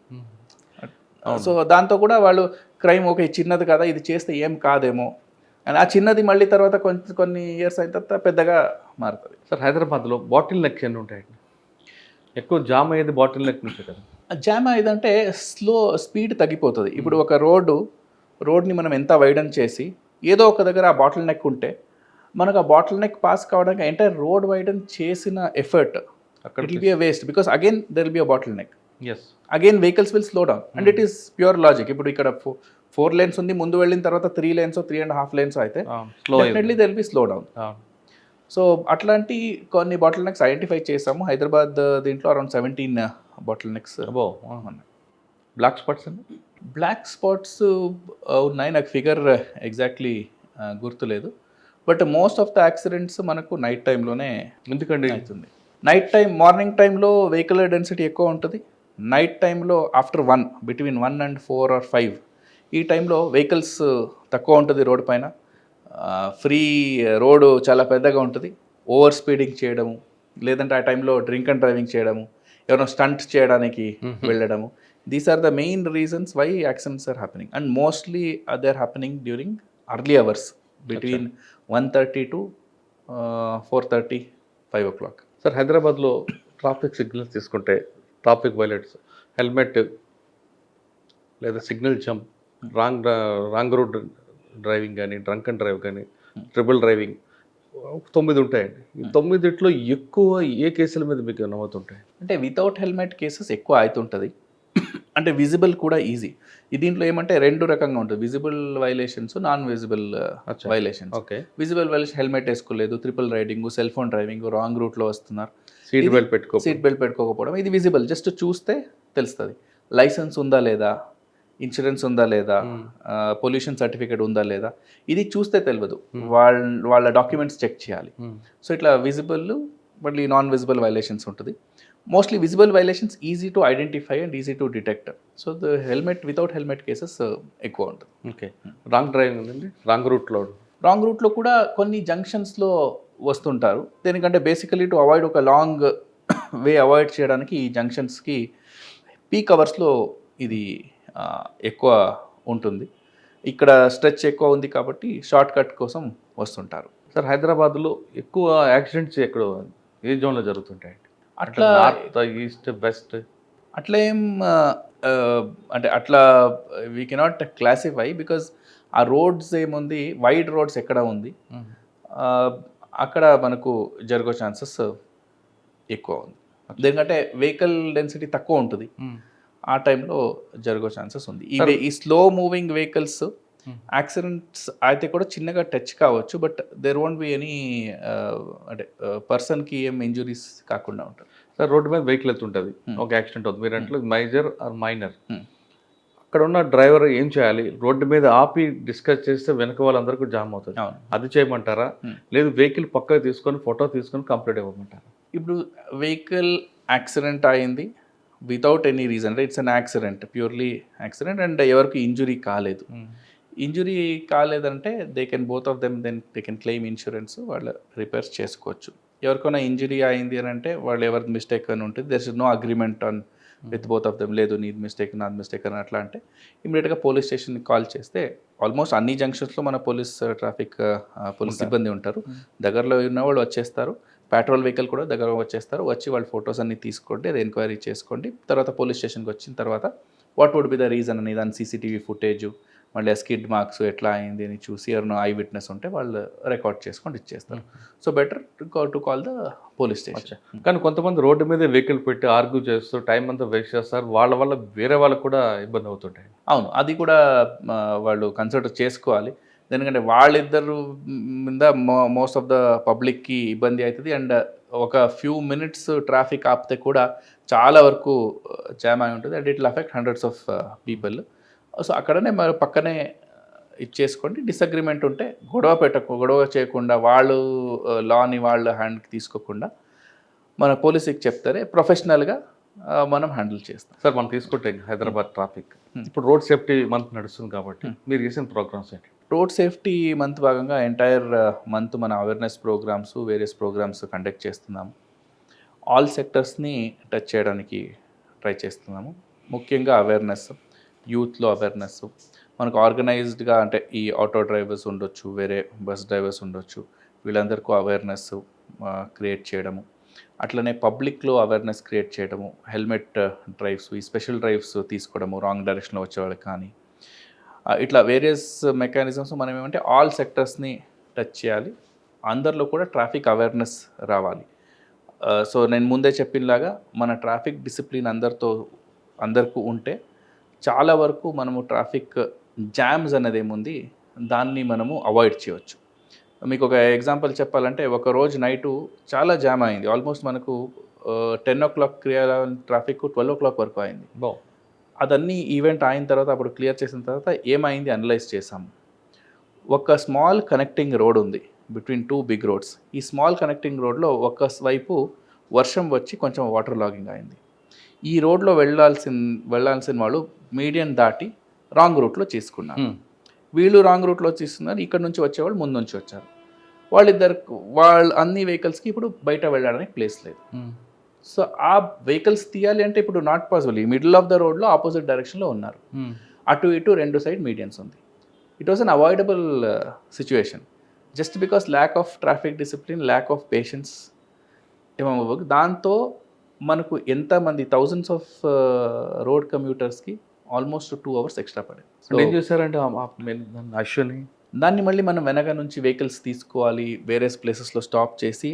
So దాంతో కూడా వాళ్ళు క్రైమ్ ఓకే చిన్నది కదా, ఇది చేస్తే ఏం కాదేమో అండ్ ఆ చిన్నది మళ్ళీ తర్వాత కొన్ని ఇయర్స్ అయిన తర్వాత పెద్దగా మారుతుంది. సార్ హైదరాబాద్లో బాటిల్ నెక్స్ ఎన్ని ఉంటాయండి? ఎక్కువ జామ్ అయ్యేది బాటిల్ నెక్ నుంచే కదా. జామ్ అయ్యేదంటే స్పీడ్ తగ్గిపోతుంది. ఇప్పుడు ఒక రోడ్ని మనం ఎంత వైడన్ చేసి ఏదో ఒక దగ్గర ఆ బాటిల్ నెక్ ఉంటే మనకు ఆ బాటిల్ నెక్ పాస్ కావడానికి ఎంటైర్ రోడ్ వైడన్ చేసిన ఎఫర్ట్ అక్కడ it will be a waste, because again there will be a bottleneck, yes. Again vehicles will slow down and it is pure logic. ఇప్పుడు ఇక్కడ 4 lanes ఉంది, ముందు వెళ్ళిన తర్వాత 3 lanes 3.5 lanes అయితే slow definitely there will be slow down. So అట్లాంటి కొన్ని bottle next identify చేసాము. హైదరాబాద్ దీంట్లో అరౌండ్ 17 బాటిల్ నెక్స్ ఉన్నాయి. బ్లాక్ స్పాట్స్ అండి? బ్లాక్ స్పాట్స్ ఉన్నాయి, నాకు ఫిగర్ ఎగ్జాక్ట్లీ గుర్తులేదు. But most of the accidents మనకు నైట్ టైంలోనే ఎందుకండి అవుతుంది. నైట్ టైం, మార్నింగ్ టైంలో వెహికల్ డెన్సిటీ ఎక్కువ ఉంటుంది. నైట్ టైంలో ఆఫ్టర్ 1, బిట్వీన్ 1 and 4 or 5 ఈ టైంలో వెహికల్స్ తక్కువ ఉంటుంది రోడ్ పైన, ఫ్రీ రోడ్ చాలా పెద్దగా ఉంటుంది. ఓవర్ స్పీడింగ్ చేయడము, లేదంటే ఆ టైంలో డ్రింక్ అండ్ డ్రైవింగ్ చేయడము, ఎవరైనా స్టంట్ చేయడానికి వెళ్ళడము, these are the main reasons why accidents are happening. And mostly they are happening during early hours between 1:30 to 4:30, 5 o'clock. Sir హైదరాబాద్లో ట్రాఫిక్ సిగ్నల్స్ తీసుకుంటే ట్రాఫిక్ వైలేట్స్, హెల్మెట్ లేదా signal jump, wrong route driving కానీ, drunk and drive కానీ, triple driving 9 ఉంటాయండి. ఈ 9 ఎక్కువ ఏ కేసుల మీద మీకు నమోతుంటాయి? అంటే వితౌట్ హెల్మెట్ కేసెస్ ఎక్కువ అవుతుంటుంది. అంటే విజిబుల్ కూడా ఈజీ. దీంట్లో ఏమంటే 2 రకంగా ఉంటుంది, visible violations, non visible violations. Okay. Visible violation helmet వేసుకోలేదు, triple riding, cell phone driving, wrong రూట్లో వస్తున్నారు, సీట్ బెల్ట్ పెట్టుకోకపోవడం, ఇది విజిబుల్. జస్ట్ చూస్తే తెలుస్తుంది. లైసెన్స్ ఉందా లేదా, ఇన్సూరెన్స్ ఉందా లేదా, పొల్యూషన్ సర్టిఫికేట్ ఉందా లేదా, ఇది చూస్తే తెలియదు. వాళ్ళ డాక్యుమెంట్స్ చెక్ చేయాలి. సో ఇట్లా విజిబుల్, మళ్ళీ నాన్ విజిబుల్ వైలేషన్స్ ఉంటుంది. Mostly visible violations easy to identify and easy to detect. So the without helmet cases ఎక్కువ ఉంటుంది. ఓకే. రాంగ్ డ్రైవింగ్ ఉందండి, రాంగ్ రూట్లో కూడా కొన్ని జంక్షన్స్లో వస్తుంటారు. దేనికంటే బేసికలీ టు అవాయిడ్ ఒక లాంగ్ వే అవాయిడ్ చేయడానికి ఈ జంక్షన్స్కి పీక్ అవర్స్లో ఇది ఎక్కువ ఉంటుంది. ఇక్కడ స్ట్రెచ్ ఎక్కువ ఉంది కాబట్టి షార్ట్ కట్ కోసం వస్తుంటారు. సార్ హైదరాబాద్లో ఎక్కువ యాక్సిడెంట్స్ ఎక్కడ, ఏ జోన్లో జరుగుతుంటాయి? అట్లా నార్త్, ఈస్ట్, వెస్ట్ అట్లా ఏం అంటే అట్లా వీ కెనాట్ క్లాసిఫై, బికాజ్ ఆ రోడ్స్ ఏముంది, వైడ్ రోడ్స్ ఎక్కడ ఉంది అక్కడ మనకు జరిగే ఛాన్సెస్ ఎక్కువ ఉంది. ఎందుకంటే వెహికల్ డెన్సిటీ తక్కువ ఉంటుంది, ఆ టైంలో జరిగే ఛాన్సెస్ ఉంది. ఈ స్లో మూవింగ్ వెహికల్స్ యాక్సిడెంట్స్ అయితే కూడా చిన్నగా టచ్ కావచ్చు, but there won't be any అంటే పర్సన్కి ఏం ఇంజురీస్ కాకుండా ఉంటుంది. సార్ రోడ్డు మీద వెహికల్ వెళ్తుంటుంది, ఒక యాక్సిడెంట్ అవుతుంది, మీరు అంటే మేజర్ ఆర్ మైనర్, అక్కడ ఉన్న డ్రైవర్ ఏం చేయాలి? రోడ్డు మీద ఆపి డిస్కస్ చేస్తే వెనక వాళ్ళందరికీ జామ్ అవుతుంది, అది చేయమంటారా? లేదు వెహికల్ పక్కకు తీసుకొని ఫోటో తీసుకొని కంప్లీట్ ఇవ్వమంటారా? ఇప్పుడు వెహికల్ యాక్సిడెంట్ అయింది వితౌట్ ఎనీ రీజన్, అంటే it's an accident, purely accident, and ఎవరికి ఇంజురీ కాలేదు. ఇంజురీ కాలేదంటే both of them they can claim insurance, వాళ్ళు రిపేర్స్ చేసుకోవచ్చు. ఎవరికైనా ఇంజురీ అయింది అని అంటే వాళ్ళు ఎవరి మిస్టేక్ అని ఉంటుంది, there is no agreement on with both of them, లేదు నీది మిస్టేక్ నాది మిస్టేక్ అని అట్లా అంటే ఇమీడియట్గా పోలీస్ స్టేషన్కి కాల్ చేస్తే, ఆల్మోస్ట్ అన్ని జంక్షన్స్లో మన ట్రాఫిక్ పోలీస్ సిబ్బంది ఉంటారు, దగ్గరలో ఉన్న వాళ్ళు వచ్చేస్తారు, పెట్రోల్ వెహికల్ కూడా దగ్గర వచ్చేస్తారు, వచ్చి వాళ్ళ ఫొటోస్ అన్ని తీసుకోండి, అది ఎంక్వైరీ చేసుకోండి. తర్వాత పోలీస్ స్టేషన్కి వచ్చిన తర్వాత what would be the reason అని దాని సీసీటీవీ ఫుటేజ్, మళ్ళీ ఆ స్కిడ్ మార్క్స్ ఎట్లా అయింది అని చూసి, ఎవరైనా ఐ విట్నెస్ ఉంటే వాళ్ళు రికార్డ్ చేసుకొని ఇచ్చేస్తారు. So better to call the police station. కానీ కొంతమంది రోడ్డు మీద వెహికల్ పెట్టి ఆర్గ్యూ చేస్తూ టైం అంతా వేస్ట్ చేస్తారు, వాళ్ళ వల్ల వేరే వాళ్ళకు కూడా ఇబ్బంది అవుతుంటాయి. అవును, అది కూడా వాళ్ళు కన్సిడర్ చేసుకోవాలి. ఎందుకంటే వాళ్ళిద్దరు మీద మోస్ట్ ఆఫ్ ద పబ్లిక్కి ఇబ్బంది అవుతుంది, అండ్ ఒక ఫ్యూ మినిట్స్ ట్రాఫిక్ ఆపితే కూడా చాలా వరకు జామ్ అయి ఉంటుంది, and it will affect hundreds of people. So అక్కడనే మరి పక్కనే ఇచ్చేసుకోండి. డిసగ్రిమెంట్ ఉంటే గొడవ చేయకుండా, వాళ్ళు లాని వాళ్ళ హ్యాండ్కి తీసుకోకుండా మన పోలీసుకి చెప్తారే ప్రొఫెషనల్గా మనం హ్యాండిల్ చేస్తాం. సార్ మనం తీసుకుంటే హైదరాబాద్ ట్రాఫిక్ ఇప్పుడు రోడ్ సేఫ్టీ మంత్ నడుస్తుంది కాబట్టి మీరు చేసిన ప్రోగ్రామ్స్ ఏంటి? రోడ్ సేఫ్టీ మంత్ భాగంగా ఎంటైర్ మంత్ మన awareness programmes, various programmes conduct చేస్తున్నాము. ఆల్ సెక్టర్స్ని టచ్ చేయడానికి ట్రై చేస్తున్నాము. ముఖ్యంగా అవేర్నెస్, యూత్లో అవేర్నెస్, మనకు ఆర్గనైజ్డ్గా అంటే ఈ ఆటో డ్రైవర్స్ ఉండొచ్చు, వేరే బస్ డ్రైవర్స్ ఉండొచ్చు, వీళ్ళందరికీ అవేర్నెస్ క్రియేట్ చేయడము, అట్లనే పబ్లిక్లో అవేర్నెస్ క్రియేట్ చేయడము, హెల్మెట్ డ్రైవ్స్, ఈ స్పెషల్ డ్రైవ్స్ తీసుకోవడము రాంగ్ డైరెక్షన్లో వచ్చే వాళ్ళకి కానీ, ఇట్లా వేరియస్ మెకానిజమ్స్ మనం ఏమంటే ఆల్ సెక్టర్స్ని టచ్ చేయాలి, అందరిలో కూడా ట్రాఫిక్ అవేర్నెస్ రావాలి. సో నేను ముందే చెప్పినలాగా మన ట్రాఫిక్ డిసిప్లిన్ అందరికీ ఉంటే చాలా వరకు మనము ట్రాఫిక్ జామ్స్ అనేది ఏముంది దాన్ని మనము అవాయిడ్ చేయవచ్చు. మీకు ఒక ఎగ్జాంపుల్ చెప్పాలంటే ఒక రోజు నైటు చాలా జామ్ అయింది, ఆల్మోస్ట్ మనకు 10 o'clock ట్రాఫిక్ 12 o'clock వరకు అయింది. అదన్నీ ఈవెంట్ అయిన తర్వాత అప్పుడు క్లియర్ చేసిన తర్వాత ఏమైంది అనలైజ్ చేసాము. ఒక స్మాల్ కనెక్టింగ్ రోడ్ ఉంది బిట్వీన్ 2 big roads. ఈ స్మాల్ కనెక్టింగ్ రోడ్లో ఒక వైపు వర్షం వచ్చి కొంచెం వాటర్ లాగింగ్ అయింది. ఈ రోడ్లో వెళ్ళాల్సిన వాళ్ళు మీడియం దాటి రాంగ్ రూట్లో తీసుకున్నారు. వీళ్ళు రాంగ్ రూట్లో తీసుకున్నారు, ఇక్కడ నుంచి వచ్చేవాళ్ళు ముందు నుంచి వచ్చారు. వాళ్ళ అన్ని వెహికల్స్కి ఇప్పుడు బయట వెళ్ళడానికి ప్లేస్ లేదు. సో ఆ వెహికల్స్ తీయాలి అంటే ఇప్పుడు నాట్ పాసిబుల్. ఈ మిడిల్ ఆఫ్ ద రోడ్లో ఆపోజిట్ డైరెక్షన్లో ఉన్నారు, అటు ఇటు 2 side మీడియన్స్ ఉంది. It was unavoidable situation just because lack of traffic discipline, lack of patience ఏమవ్వదు. దాంతో మనకు ఎంతమంది థౌజండ్స్ ఆఫ్ రోడ్ కమ్యూటర్స్కి ఆల్మోస్ట్ 2 hours ఎక్స్ట్రా పడింది. ఏం చేశారంటే యాక్చువల్లీ దాన్ని మళ్ళీ మనం వెనక నుంచి వెహికల్స్ తీసుకోవాలి, వేరే ప్లేసెస్లో స్టాప్ చేసి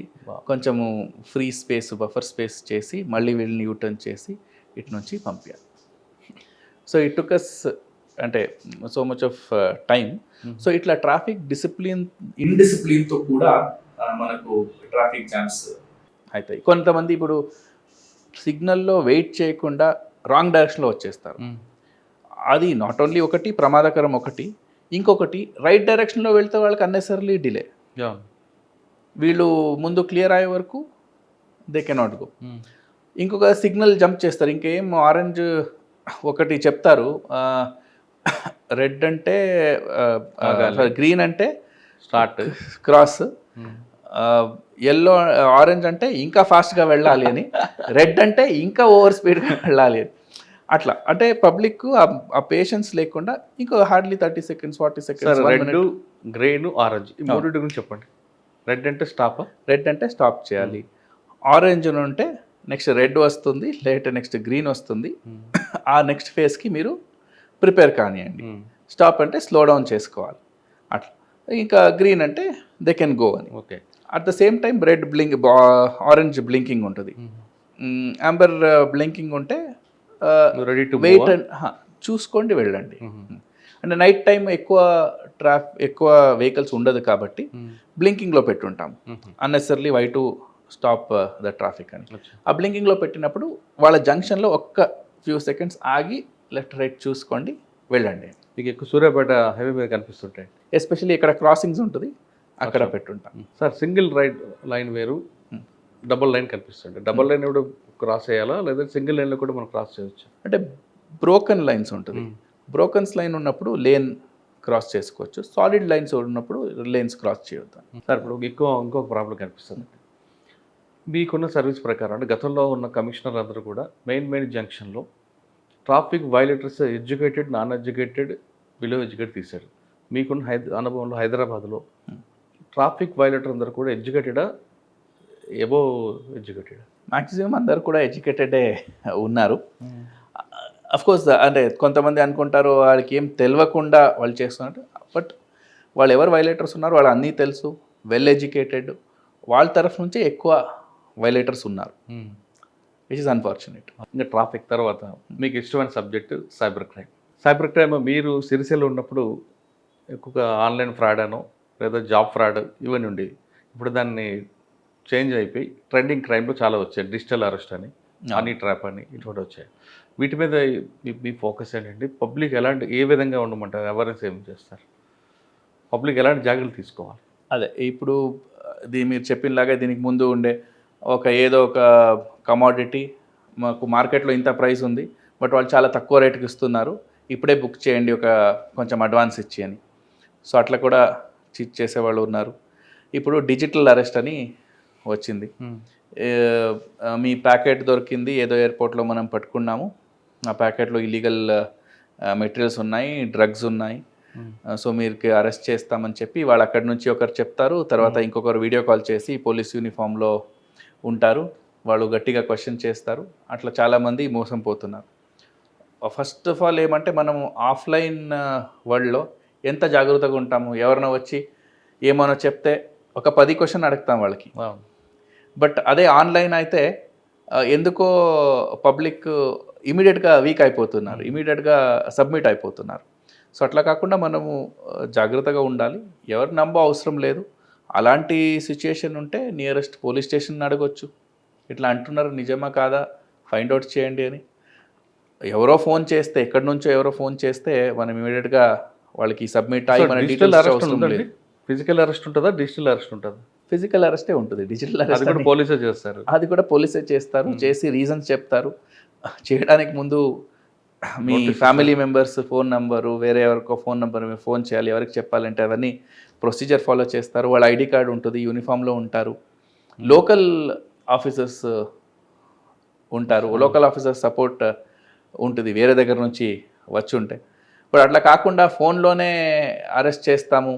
కొంచెము ఫ్రీ స్పేస్, బఫర్ స్పేస్ చేసి మళ్ళీ వీళ్ళని యూటర్న్ చేసి ఇటు నుంచి పంపించాలి. సో ఇట్ టుక్ అస్ అంటే so much of time. So ఇట్లా ట్రాఫిక్ ఇండిసిప్లిన్తో కూడా మనకు ట్రాఫిక్ జామ్స్ అవుతాయి. కొంతమంది ఇప్పుడు సిగ్నల్లో వెయిట్ చేయకుండా రాంగ్ డైరెక్షన్లో వచ్చేస్తారు. అది నాట్ ఓన్లీ ఒకటి ప్రమాదకరం, ఇంకొకటి రైట్ డైరెక్షన్లో వెళ్తే వాళ్ళకి అన్నెసరీ డిలే. వీళ్ళు ముందు క్లియర్ అయ్యే వరకు దే కెనాట్ గో. ఇంకొక సిగ్నల్ జంప్ చేస్తారు, ఇంకేం ఆరెంజ్ ఒకటి చెప్తారు, రెడ్ అంటే గ్రీన్ అంటే స్టార్ట్ క్రాస్, ఎల్లో ఆరెంజ్ అంటే ఇంకా ఫాస్ట్గా వెళ్ళాలి అని, రెడ్ అంటే ఇంకా ఓవర్ స్పీడ్గా వెళ్ళాలి అని. అట్లా అంటే పబ్లిక్ ఆ పేషెన్స్ లేకుండా ఇంకో hardly 30 seconds 40 seconds. Red, green, orange ఈ మూడింటి గురించి చెప్పండి. రెడ్ అంటే స్టాప్, రెడ్ అంటే స్టాప్ చేయాలి. ఆరెంజ్ ఉంటే నెక్స్ట్ రెడ్ వస్తుంది, లేదంటే నెక్స్ట్ గ్రీన్ వస్తుంది, ఆ నెక్స్ట్ ఫేజ్కి మీరు ప్రిపేర్ కానివ్వండి. స్టాప్ అంటే స్లో డౌన్ చేసుకోవాలి అట్లా. ఇంకా గ్రీన్ అంటే దే కెన్ గో అని. Okay. At the same time red orange blinking ఉంటుంది, అంబర్ బ్లింకింగ్ ఉంటే రెడీ టు వెయిట్ అండ్ చూసుకోండి వెళ్ళండి. అంటే నైట్ టైం ఎక్కువ వెహికల్స్ ఉండదు కాబట్టి బ్లింకింగ్లో పెట్టుంటాం, unnecessarily why to stop the traffic అని. ఆ బ్లింకింగ్లో పెట్టినప్పుడు వాళ్ళ జంక్షన్లో ఒక్క ఫ్యూ సెకండ్స్ ఆగి లెఫ్ట్ రైట్ చూసుకోండి వెళ్ళండి. మీకు ఎక్కువ సూర్యాపేట హైవే మీద కనిపిస్తుంటాయి, ఎస్పెషల్లీ ఇక్కడ క్రాసింగ్స్ ఉంటుంది అక్కడ పెట్టుంటాం. సార్ సింగిల్ లైన్ వేరు, డబుల్ లైన్ కనిపిస్తుంది. డబుల్ లైన్ కూడా క్రాస్ చేయాలా లేదా సింగిల్ లైన్లో కూడా మనం క్రాస్ చేయవచ్చు? అంటే బ్రోకన్ లైన్స్ ఉంటుంది, బ్రోకన్స్ లైన్ ఉన్నప్పుడు లేన్ క్రాస్ చేసుకోవచ్చు, సాలిడ్ లైన్స్ ఉన్నప్పుడు లేన్స్ క్రాస్ చేయొద్దు. సార్ ఇప్పుడు ఇంకొక ప్రాబ్లం కనిపిస్తుంది. మీకున్న సర్వీస్ ప్రకారం అంటే గతంలో ఉన్న కమిషనర్ అందరూ కూడా మెయిన్ జంక్షన్లో traffic violators educated, non educated, below educated తీశారు. మీకున్న అనుభవంలో హైదరాబాద్లో ట్రాఫిక్ వైలేటర్ అందరూ కూడా ఎడ్యుకేటెడా, ఎబో ఎడ్యుకేటెడ్? మ్యాక్సిమం అందరు కూడా ఎడ్యుకేటెడే ఉన్నారు. అఫ్కోర్స్ అంటే కొంతమంది అనుకుంటారు వాళ్ళకి ఏం తెలియకుండా వాళ్ళు చేస్తున్నట్టు, బట్ వాళ్ళు ఎవరు వైలేటర్స్ ఉన్నారు వాళ్ళు అన్నీ తెలుసు, వెల్ ఎడ్యుకేటెడ్, వాళ్ళ తరఫు నుంచే ఎక్కువ వైలేటర్స్ ఉన్నారు, విచ్ ఇస్ అన్ఫార్చునేట్. ఇంకా ట్రాఫిక్ తర్వాత మీకు ఇష్టమైన subject cyber crime. Cyber crime మీరు సిరిసిల్ల ఉన్నప్పుడు ఎక్కువగా ఆన్లైన్ ఫ్రాడ్ అనో లేదా జాబ్ ఫ్రాడ్ ఇవన్నీ ఉండేవి. ఇప్పుడు దాన్ని చేంజ్ అయిపోయి ట్రెండింగ్ క్రైమ్లో చాలా వచ్చాయి, డిజిటల్ అరెస్ట్ అని, హనీ ట్రాప్ అని ఇటువంటి వచ్చాయి. వీటి మీద మీ ఫోకస్ ఏంటండి? పబ్లిక్ ఏ విధంగా ఉండమంటారు? అవేర్నెస్ ఏం చేస్తారు? పబ్లిక్ ఎలాంటి జాగ్రత్తలు తీసుకోవాలి? అదే ఇప్పుడు మీరు చెప్పినలాగా దీనికి ముందు ఉండే ఏదో ఒక కమోడిటీ మాకు మార్కెట్లో ఇంత ప్రైస్ ఉంది, బట్ వాళ్ళు చాలా తక్కువ రేటుకి ఇస్తున్నారు, ఇప్పుడే బుక్ చేయండి కొంచెం అడ్వాన్స్ ఇచ్చి అని. సో అట్లా కూడా చీట్ చేసేవాళ్ళు ఉన్నారు. ఇప్పుడు డిజిటల్ అరెస్ట్ అని వచ్చింది. మీ ప్యాకెట్ దొరికింది, ఏదో ఎయిర్పోర్ట్లో మనం పట్టుకున్నాము, ఆ ప్యాకెట్లో ఇల్లీగల్ మెటీరియల్స్ ఉన్నాయి, డ్రగ్స్ ఉన్నాయి, సో మీరు అరెస్ట్ చేస్తామని చెప్పి వాళ్ళు అక్కడి నుంచి ఒకరు చెప్తారు, తర్వాత ఇంకొకరు వీడియో కాల్ చేసి పోలీస్ యూనిఫామ్లో ఉంటారు, వాళ్ళు గట్టిగా క్వశ్చన్ చేస్తారు. అట్లా చాలామంది మోసం పోతున్నారు. ఫస్ట్ ఆఫ్ ఆల్ ఏమంటే మనము ఆఫ్లైన్ వరల్డ్లో ఎంత జాగ్రత్తగా ఉంటాము, ఎవరైనా వచ్చి ఏమైనా చెప్తే ఒక 10 క్వశ్చన్ అడుగుతాం వాళ్ళకి. బట్ అదే ఆన్లైన్ అయితే ఎందుకో పబ్లిక్ ఇమీడియట్గా వీక్ అయిపోతున్నారు, ఇమీడియట్గా సబ్మిట్ అయిపోతున్నారు. సో అట్లా కాకుండా మనము జాగ్రత్తగా ఉండాలి, ఎవరు అవసరం లేదు. అలాంటి సిచ్యుయేషన్ ఉంటే నియరెస్ట్ పోలీస్ స్టేషన్ అడగొచ్చు, ఇట్లా అంటున్నారు నిజమా కాదా ఫైండ్ అవుట్ చేయండి అని. ఎవరో ఫోన్ చేస్తే, ఎక్కడి నుంచో ఎవరో ఫోన్ చేస్తే మనం ఇమీడియట్గా వాళ్ళకి సబ్మిట్ అయ్యి మన డిజిటల్ డీటెయిల్స్ అరెస్ట్ అవసరం లేదు. ఫిజికల్ అరెస్ట్ ఉంటుందా, డిజిటల్ అరెస్ట్ ఉంటుందా? ఫిజికల్ అరెస్టే ఉంటుంది, డిజిటల్ అది అరెస్ట్ కూడా పోలీసే చేస్తారు. అది కూడా పోలీసే చేస్తారు. చేసి రీజన్స్ చెప్తారు. చేయడానికి ముందు మీ ఫ్యామిలీ మెంబర్స్ ఫోన్ నంబరు, వేరే ఎవరికో ఫోన్ నెంబర్ మీరు ఫోన్ చేయాలి, ఎవరికి చెప్పాలంటే అవన్నీ ప్రొసీజర్ ఫాలో చేస్తారు. వాళ్ళ ఐడి కార్డు ఉంటుంది, యూనిఫామ్లో ఉంటారు. లోకల్ ఆఫీసర్స్ ఉంటారు, లోకల్ ఆఫీసర్ సపోర్ట్ ఉంటుంది వేరే దగ్గర నుంచి వచ్చి ఉంటే. ఇప్పుడు అట్లా కాకుండా ఫోన్లోనే అరెస్ట్ చేస్తాము,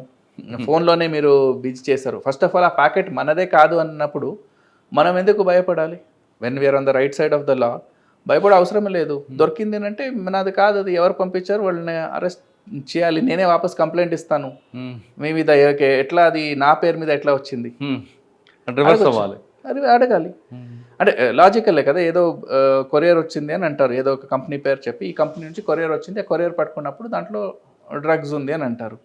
ఫోన్లోనే మీరు బిజీ చేస్తారు. ఫస్ట్ ఆఫ్ ఆల్ ఆ ప్యాకెట్ మనదే కాదు అన్నప్పుడు మనం ఎందుకు భయపడాలి? When we're on the right side of the law భయపడే అవసరం లేదు. దొరికింది అంటే నాది కాదు, అది ఎవరు పంపించారు వాళ్ళని అరెస్ట్ చేయాలి, నేనే వాపస్ కంప్లైంట్ ఇస్తాను మీ మీద, ఎట్లా అది నా పేరు మీద ఎట్లా వచ్చింది రివర్స్ అవ్వాలి, అది అడగాలి. అంటే లాజికల్లే కదా, ఏదో కొరియర్ వచ్చింది అని అంటారు, ఏదో ఒక కంపెనీ పేరు చెప్పి ఈ కంపెనీ నుంచి కొరియర్ వచ్చింది, ఆ కొరియర్ పట్టుకున్నప్పుడు దాంట్లో డ్రగ్స్ ఉంది అని అంటారు.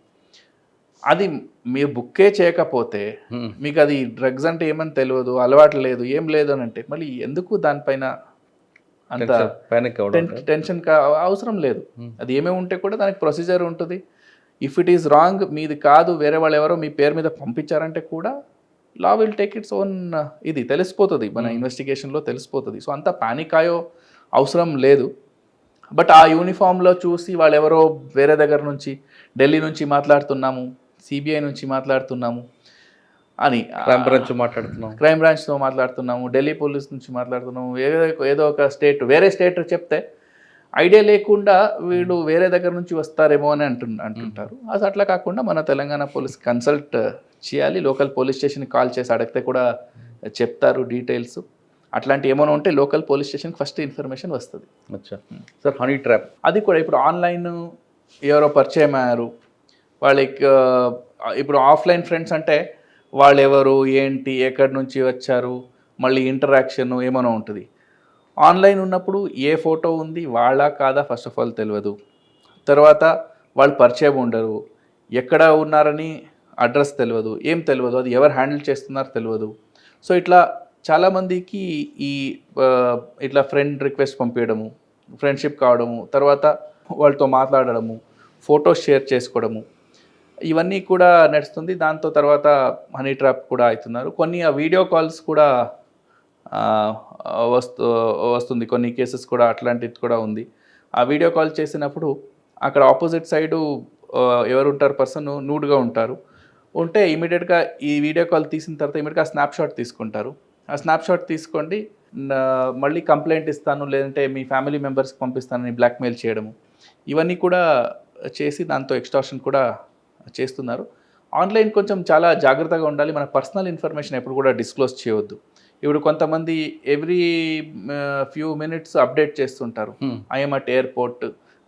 అది మీరు బుక్కే చేయకపోతే మీకు అది డ్రగ్స్ అంటే ఏమని తెలియదు, అలవాటు లేదు, ఏం లేదు అని అంటే మళ్ళీ ఎందుకు దానిపైన అంత టెన్షన్ అవసరం లేదు. అది ఏమేమి ఉంటే కూడా దానికి ప్రొసీజర్ ఉంటుంది. ఇఫ్ ఇట్ ఈస్ రాంగ్, మీది కాదు, వేరే వాళ్ళు ఎవరో మీ పేరు మీద పంపించారంటే కూడా law will take its own, ఇది తెలిసిపోతుంది, మన ఇన్వెస్టిగేషన్లో తెలిసిపోతుంది. సో అంత పానిక్ అయ్యో అవసరం లేదు. బట్ ఆ యూనిఫామ్లో చూసి వాళ్ళు ఎవరో వేరే దగ్గర నుంచి, ఢిల్లీ నుంచి మాట్లాడుతున్నాము, సిబిఐ నుంచి మాట్లాడుతున్నాము అని, క్రైమ్ బ్రాంచ్తో మాట్లాడుతున్నాము, ఢిల్లీ పోలీస్ నుంచి మాట్లాడుతున్నాము, ఏదో ఒక స్టేట్, వేరే స్టేట్ చెప్తే ఐడియా లేకుండా వీళ్ళు వేరే దగ్గర నుంచి వస్తారేమో అని అంటుంటారు. అది అట్లా కాకుండా మన తెలంగాణ పోలీస్ కన్సల్ట్ చేయాలి, లోకల్ పోలీస్ స్టేషన్కి కాల్ చేసి అడిగితే కూడా చెప్తారు డీటెయిల్స్. అట్లాంటి ఏమైనా ఉంటే లోకల్ పోలీస్ స్టేషన్కి ఫస్ట్ ఇన్ఫర్మేషన్ వస్తుంది. సార్ హనీ ట్రాప్ అది కూడా ఇప్పుడు ఆన్లైన్ ఎవరో పరిచయం అయ్యారు వాళ్ళకి, ఇప్పుడు ఆఫ్లైన్ ఫ్రెండ్స్ అంటే వాళ్ళు ఎవరు ఏంటి, ఎక్కడి నుంచి వచ్చారు, మళ్ళీ ఇంటరాక్షన్ ఏమైనా ఉంటుంది. ఆన్లైన్ ఉన్నప్పుడు ఏ ఫోటో ఉంది వాళ్ళ కాదా ఫస్ట్ ఆఫ్ ఆల్ తెలియదు, తర్వాత వాళ్ళు పరిచయం ఉండరు, ఎక్కడ ఉన్నారని అడ్రస్ తెలియదు, ఏం తెలియదు, అది ఎవరు హ్యాండిల్ చేస్తున్నారో తెలియదు. సో ఇట్లా చాలామందికి ఈ ఇట్లా ఫ్రెండ్ రిక్వెస్ట్ పంపించడము, ఫ్రెండ్షిప్ కావడము, తర్వాత వాళ్ళతో మాట్లాడడము, ఫొటోస్ షేర్ చేసుకోవడము, ఇవన్నీ కూడా నడుస్తుంది. దాంతో తర్వాత హనీ ట్రాప్ కూడా అవుతున్నారు. కొన్ని ఆ వీడియో కాల్స్ కూడా వస్తుంది, కొన్ని కేసెస్ కూడా అట్లాంటిది కూడా ఉంది. ఆ వీడియో కాల్ చేసినప్పుడు అక్కడ ఆపోజిట్ సైడు ఎవరు ఉంటారు, పర్సన్ నూడ్గా ఉంటారు, ఉంటే ఇమీడియట్గా ఈ వీడియో కాల్ తీసిన తర్వాత ఇమీడియట్గా స్నాప్షాట్ తీసుకుంటారు. ఆ స్నాప్షాట్ తీసుకోండి, మళ్ళీ కంప్లైంట్ ఇస్తాను, లేదంటే మీ ఫ్యామిలీ మెంబర్స్కి పంపిస్తానని బ్లాక్మెయిల్ చేయడము, ఇవన్నీ కూడా చేసి దాంతో ఎక్స్టార్షన్ కూడా చేస్తున్నారు. ఆన్లైన్ కొంచెం చాలా జాగ్రత్తగా ఉండాలి. మన పర్సనల్ ఇన్ఫర్మేషన్ ఎప్పుడు కూడా డిస్క్లోజ్ చేయవద్దు. ఇప్పుడు కొంతమంది ఎవ్రీ ఫ్యూ మినిట్స్ అప్డేట్ చేస్తుంటారు, I'm at airport,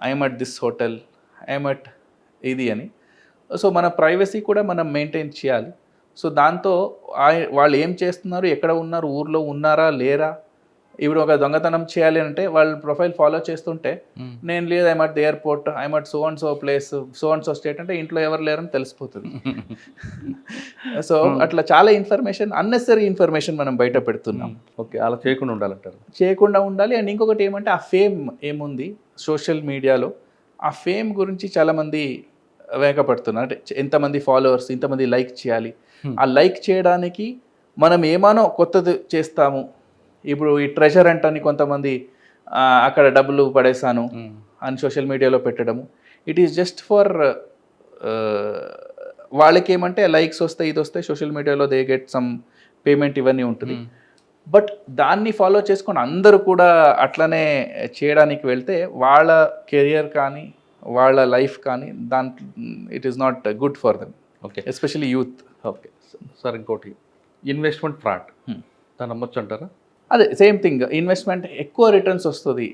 I'm at this hotel, I'm at ఇది అని. సో మన ప్రైవసీ కూడా మనం మెయింటైన్ చేయాలి. సో దాంతో వాళ్ళు ఏం చేస్తున్నారు, ఎక్కడ ఉన్నారు, ఊర్లో ఉన్నారా లేరా, ఇప్పుడు ఒక దొంగతనం చేయాలి అంటే వాళ్ళ ప్రొఫైల్ ఫాలో చేస్తుంటే నేను లేదు, I'm at the airport, I'm at so and so place, so and so state అంటే ఇంట్లో ఎవరు లేరని తెలిసిపోతుంది. సో అట్లా చాలా ఇన్ఫర్మేషన్, అన్నెసరీ ఇన్ఫర్మేషన్ మనం బయట పెడుతున్నాం. ఓకే, అలా చేయకుండా ఉండాలంటారు. చేయకుండా ఉండాలి. అండ్ ఇంకొకటి ఏమంటే ఆ ఫేమ్ ఏముంది సోషల్ మీడియాలో, ఆ ఫేమ్ గురించి చాలామంది వేగపడుతున్నారు. అంటే ఎంతమంది ఫాలోవర్స్, ఇంతమంది లైక్ చేయాలి, ఆ లైక్ చేయడానికి మనం ఏమానో కొత్తది చేస్తాము. ఇప్పుడు ఈ ట్రెజర్ అంటని కొంతమంది అక్కడ డబ్బులు పడేసాను అని సోషల్ మీడియాలో పెట్టడము, ఇట్ ఈస్ జస్ట్ ఫర్ వాళ్ళకి ఏమంటే లైక్స్ వస్తాయి, ఇది వస్తాయి, సోషల్ మీడియాలో దే గెట్ సమ్ పేమెంట్, ఇవన్నీ ఉంటుంది. బట్ దాన్ని ఫాలో చేసుకొని అందరూ కూడా అట్లనే చేయడానికి వెళ్తే వాళ్ళ కెరియర్ కానీ వాళ్ళ లైఫ్ కానీ దాంట్లో it is not good for them, okay especially youth. Okay sir, ఇంకోటి ఇన్వెస్ట్మెంట్ ఫ్రాడ్ దాన్ని నమ్మొచ్చు అంటారా? అదే సేమ్ థింగ్, ఇన్వెస్ట్మెంట్ ఎక్కువ రిటర్న్స్ వస్తుంది,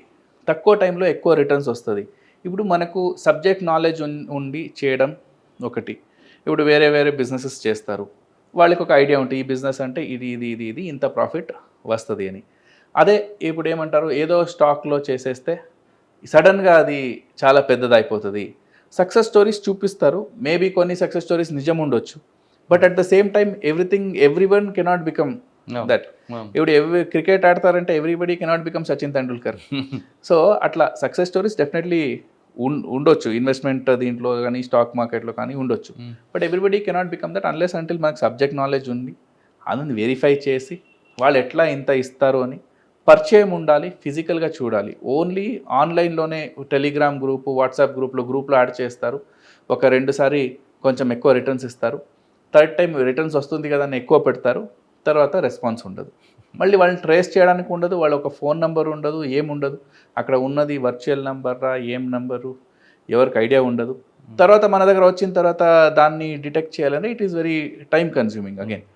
తక్కువ టైంలో ఎక్కువ రిటర్న్స్ వస్తుంది. ఇప్పుడు మనకు సబ్జెక్ట్ నాలెడ్జ్ ఉండి చేయడం ఒకటి. ఇప్పుడు వేరే వేరే బిజినెసెస్ చేస్తారు, వాళ్ళకి ఒక ఐడియా ఉంటుంది ఈ బిజినెస్ అంటే ఇది ఇది ఇది ఇది ఇంత ప్రాఫిట్ వస్తుంది అని. అదే ఇప్పుడు ఏమంటారు, ఏదో స్టాక్లో చేసేస్తే సడన్గా అది చాలా పెద్దది అయిపోతుంది. సక్సెస్ స్టోరీస్ చూపిస్తారు, మేబీ కొన్ని సక్సెస్ స్టోరీస్ నిజం ఉండొచ్చు, but at the same time everyone cannot become that. ఇప్పుడు క్రికెట్ ఆడతారంటే everybody cannot become Sachin Tendulkar. So అట్లా సక్సెస్ స్టోరీస్ డెఫినెట్లీ ఉండొచ్చు, ఇన్వెస్ట్మెంట్ దీంట్లో కానీ స్టాక్ మార్కెట్లో కానీ ఉండొచ్చు, but everybody cannot become that unless until మనకు సబ్జెక్ట్ నాలెడ్జ్ ఉంది, అందుని వెరిఫై చేసి వాళ్ళు ఎట్లా ఇంత ఇస్తారు అని పరిచయం ఉండాలి, ఫిజికల్గా చూడాలి. ఓన్లీ ఆన్లైన్లోనే టెలిగ్రామ్ గ్రూపు, వాట్సాప్ గ్రూప్లో యాడ్ చేస్తారు, ఒక 2 సారి కొంచెం ఎక్కువ రిటర్న్స్ ఇస్తారు, థర్డ్ టైం రిటర్న్స్ వస్తుంది కదా అని ఎక్కువ పెడతారు, తర్వాత రెస్పాన్స్ ఉండదు. మళ్ళీ వాళ్ళని ట్రేస్ చేయడానికి ఉండదు, వాళ్ళ ఒక ఫోన్ నెంబర్ ఉండదు, ఏముండదు, అక్కడ ఉన్నది వర్చువల్ నెంబర్రా ఏం నెంబరు ఎవరికి ఐడియా ఉండదు. తర్వాత మన దగ్గర వచ్చిన తర్వాత దాన్ని డిటెక్ట్ చేయాలంటే it is very time consuming. Again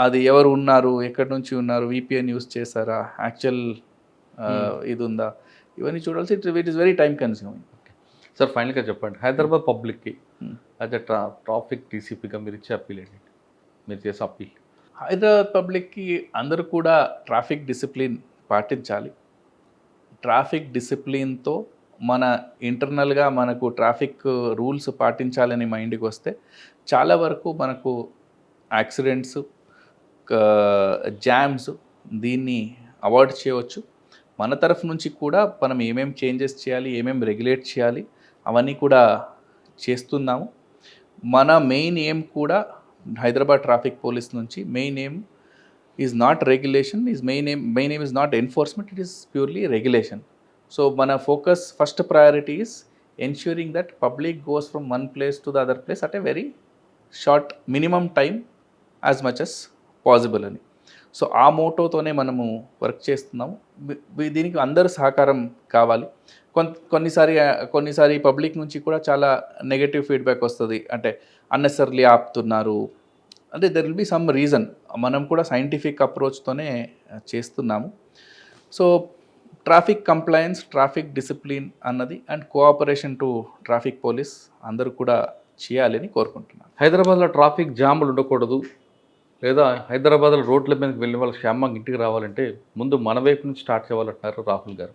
అది ఎవరు ఉన్నారు, ఎక్కడి నుంచి ఉన్నారు, VPN యూస్ చేశారా, యాక్చువల్ ఇది ఉందా, ఇవన్నీ చూడాల్సి it is very time consuming. Sir ఫైనల్గా చెప్పండి, హైదరాబాద్ పబ్లిక్కి అదే ట్రాఫిక్ డీసీపీగా మీరు ఇచ్చే అప్పీల్ ఏంటి, మీరు చేసే అప్పీల్? హైదరాబాద్ పబ్లిక్కి అందరూ కూడా ట్రాఫిక్ డిసిప్లిన్ పాటించాలి. ట్రాఫిక్ డిసిప్లిన్తో మన ఇంటర్నల్గా మనకు ట్రాఫిక్ రూల్స్ పాటించాలని మైండ్కి వస్తే చాలా వరకు మనకు యాక్సిడెంట్స్, జామ్స్ దీన్ని అవాయిడ్ చేయవచ్చు. మన తరఫు నుంచి కూడా మనం ఏమేమి చేంజెస్ చేయాలి, ఏమేమి రెగ్యులేట్ చేయాలి అవన్నీ కూడా చేస్తున్నాము. మన మెయిన్ ఎయిమ్ కూడా హైదరాబాద్ ట్రాఫిక్ పోలీస్ నుంచి main aim is not regulation, main aim is not enforcement, it is purely regulation. So మన focus first priority is ensuring that public goes from one place to the other place at a very short minimum time as much as possible అని. So ఆ మోటోతోనే మనము work చేస్తున్నాము. దీనికి అందరు సహకారం కావాలి. కొన్నిసారి పబ్లిక్ నుంచి కూడా చాలా నెగటివ్ ఫీడ్బ్యాక్ వస్తుంది, అంటే అన్నెసర్లీ ఆపుతున్నారు అంటే there will be some reason. మనం కూడా సైంటిఫిక్ అప్రోచ్తోనే చేస్తున్నాము. So traffic compliance, traffic discipline అన్నది and cooperation to traffic police అందరూ కూడా చేయాలని కోరుకుంటున్నాను. హైదరాబాద్లో ట్రాఫిక్ జాములు ఉండకూడదు, లేదా హైదరాబాద్లో రోడ్ల మీదకి వెళ్ళిన వాళ్ళు క్షేమంగా ఇంటికి రావాలంటే ముందు మన వైపు నుంచి స్టార్ట్ చేయాలంటున్నారు రాహుల్ గారు.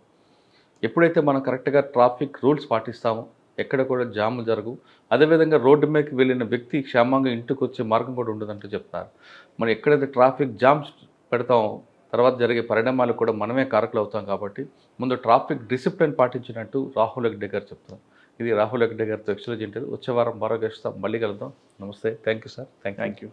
ఎప్పుడైతే మనం కరెక్ట్గా ట్రాఫిక్ రూల్స్ పాటిస్తామో ఎక్కడ కూడా జాములు జరగవు, అదేవిధంగా రోడ్డు మీదకి వెళ్ళిన వ్యక్తి క్షేమంగా ఇంటికి వచ్చే మార్గం కూడా ఉండదంటూ చెప్తారు. మనం ఎక్కడైతే ట్రాఫిక్ జామ్స్ పెడతామో తర్వాత జరిగే పరిణామాలు కూడా మనమే కారకులు అవుతాం. కాబట్టి ముందు ట్రాఫిక్ డిసిప్లిన్ పాటించినట్టు రాహుల్ హెగ్డే గారు చెప్తాం. ఇది రాహుల్ హెగ్డే గారితో ఎక్స్క్లూజివ్ ఇంటర్వ్యూ. వచ్చే వారం మరో గెస్ట్తో మళ్ళీ కలుద్దాం. నమస్తే, thank you sir. Thank you.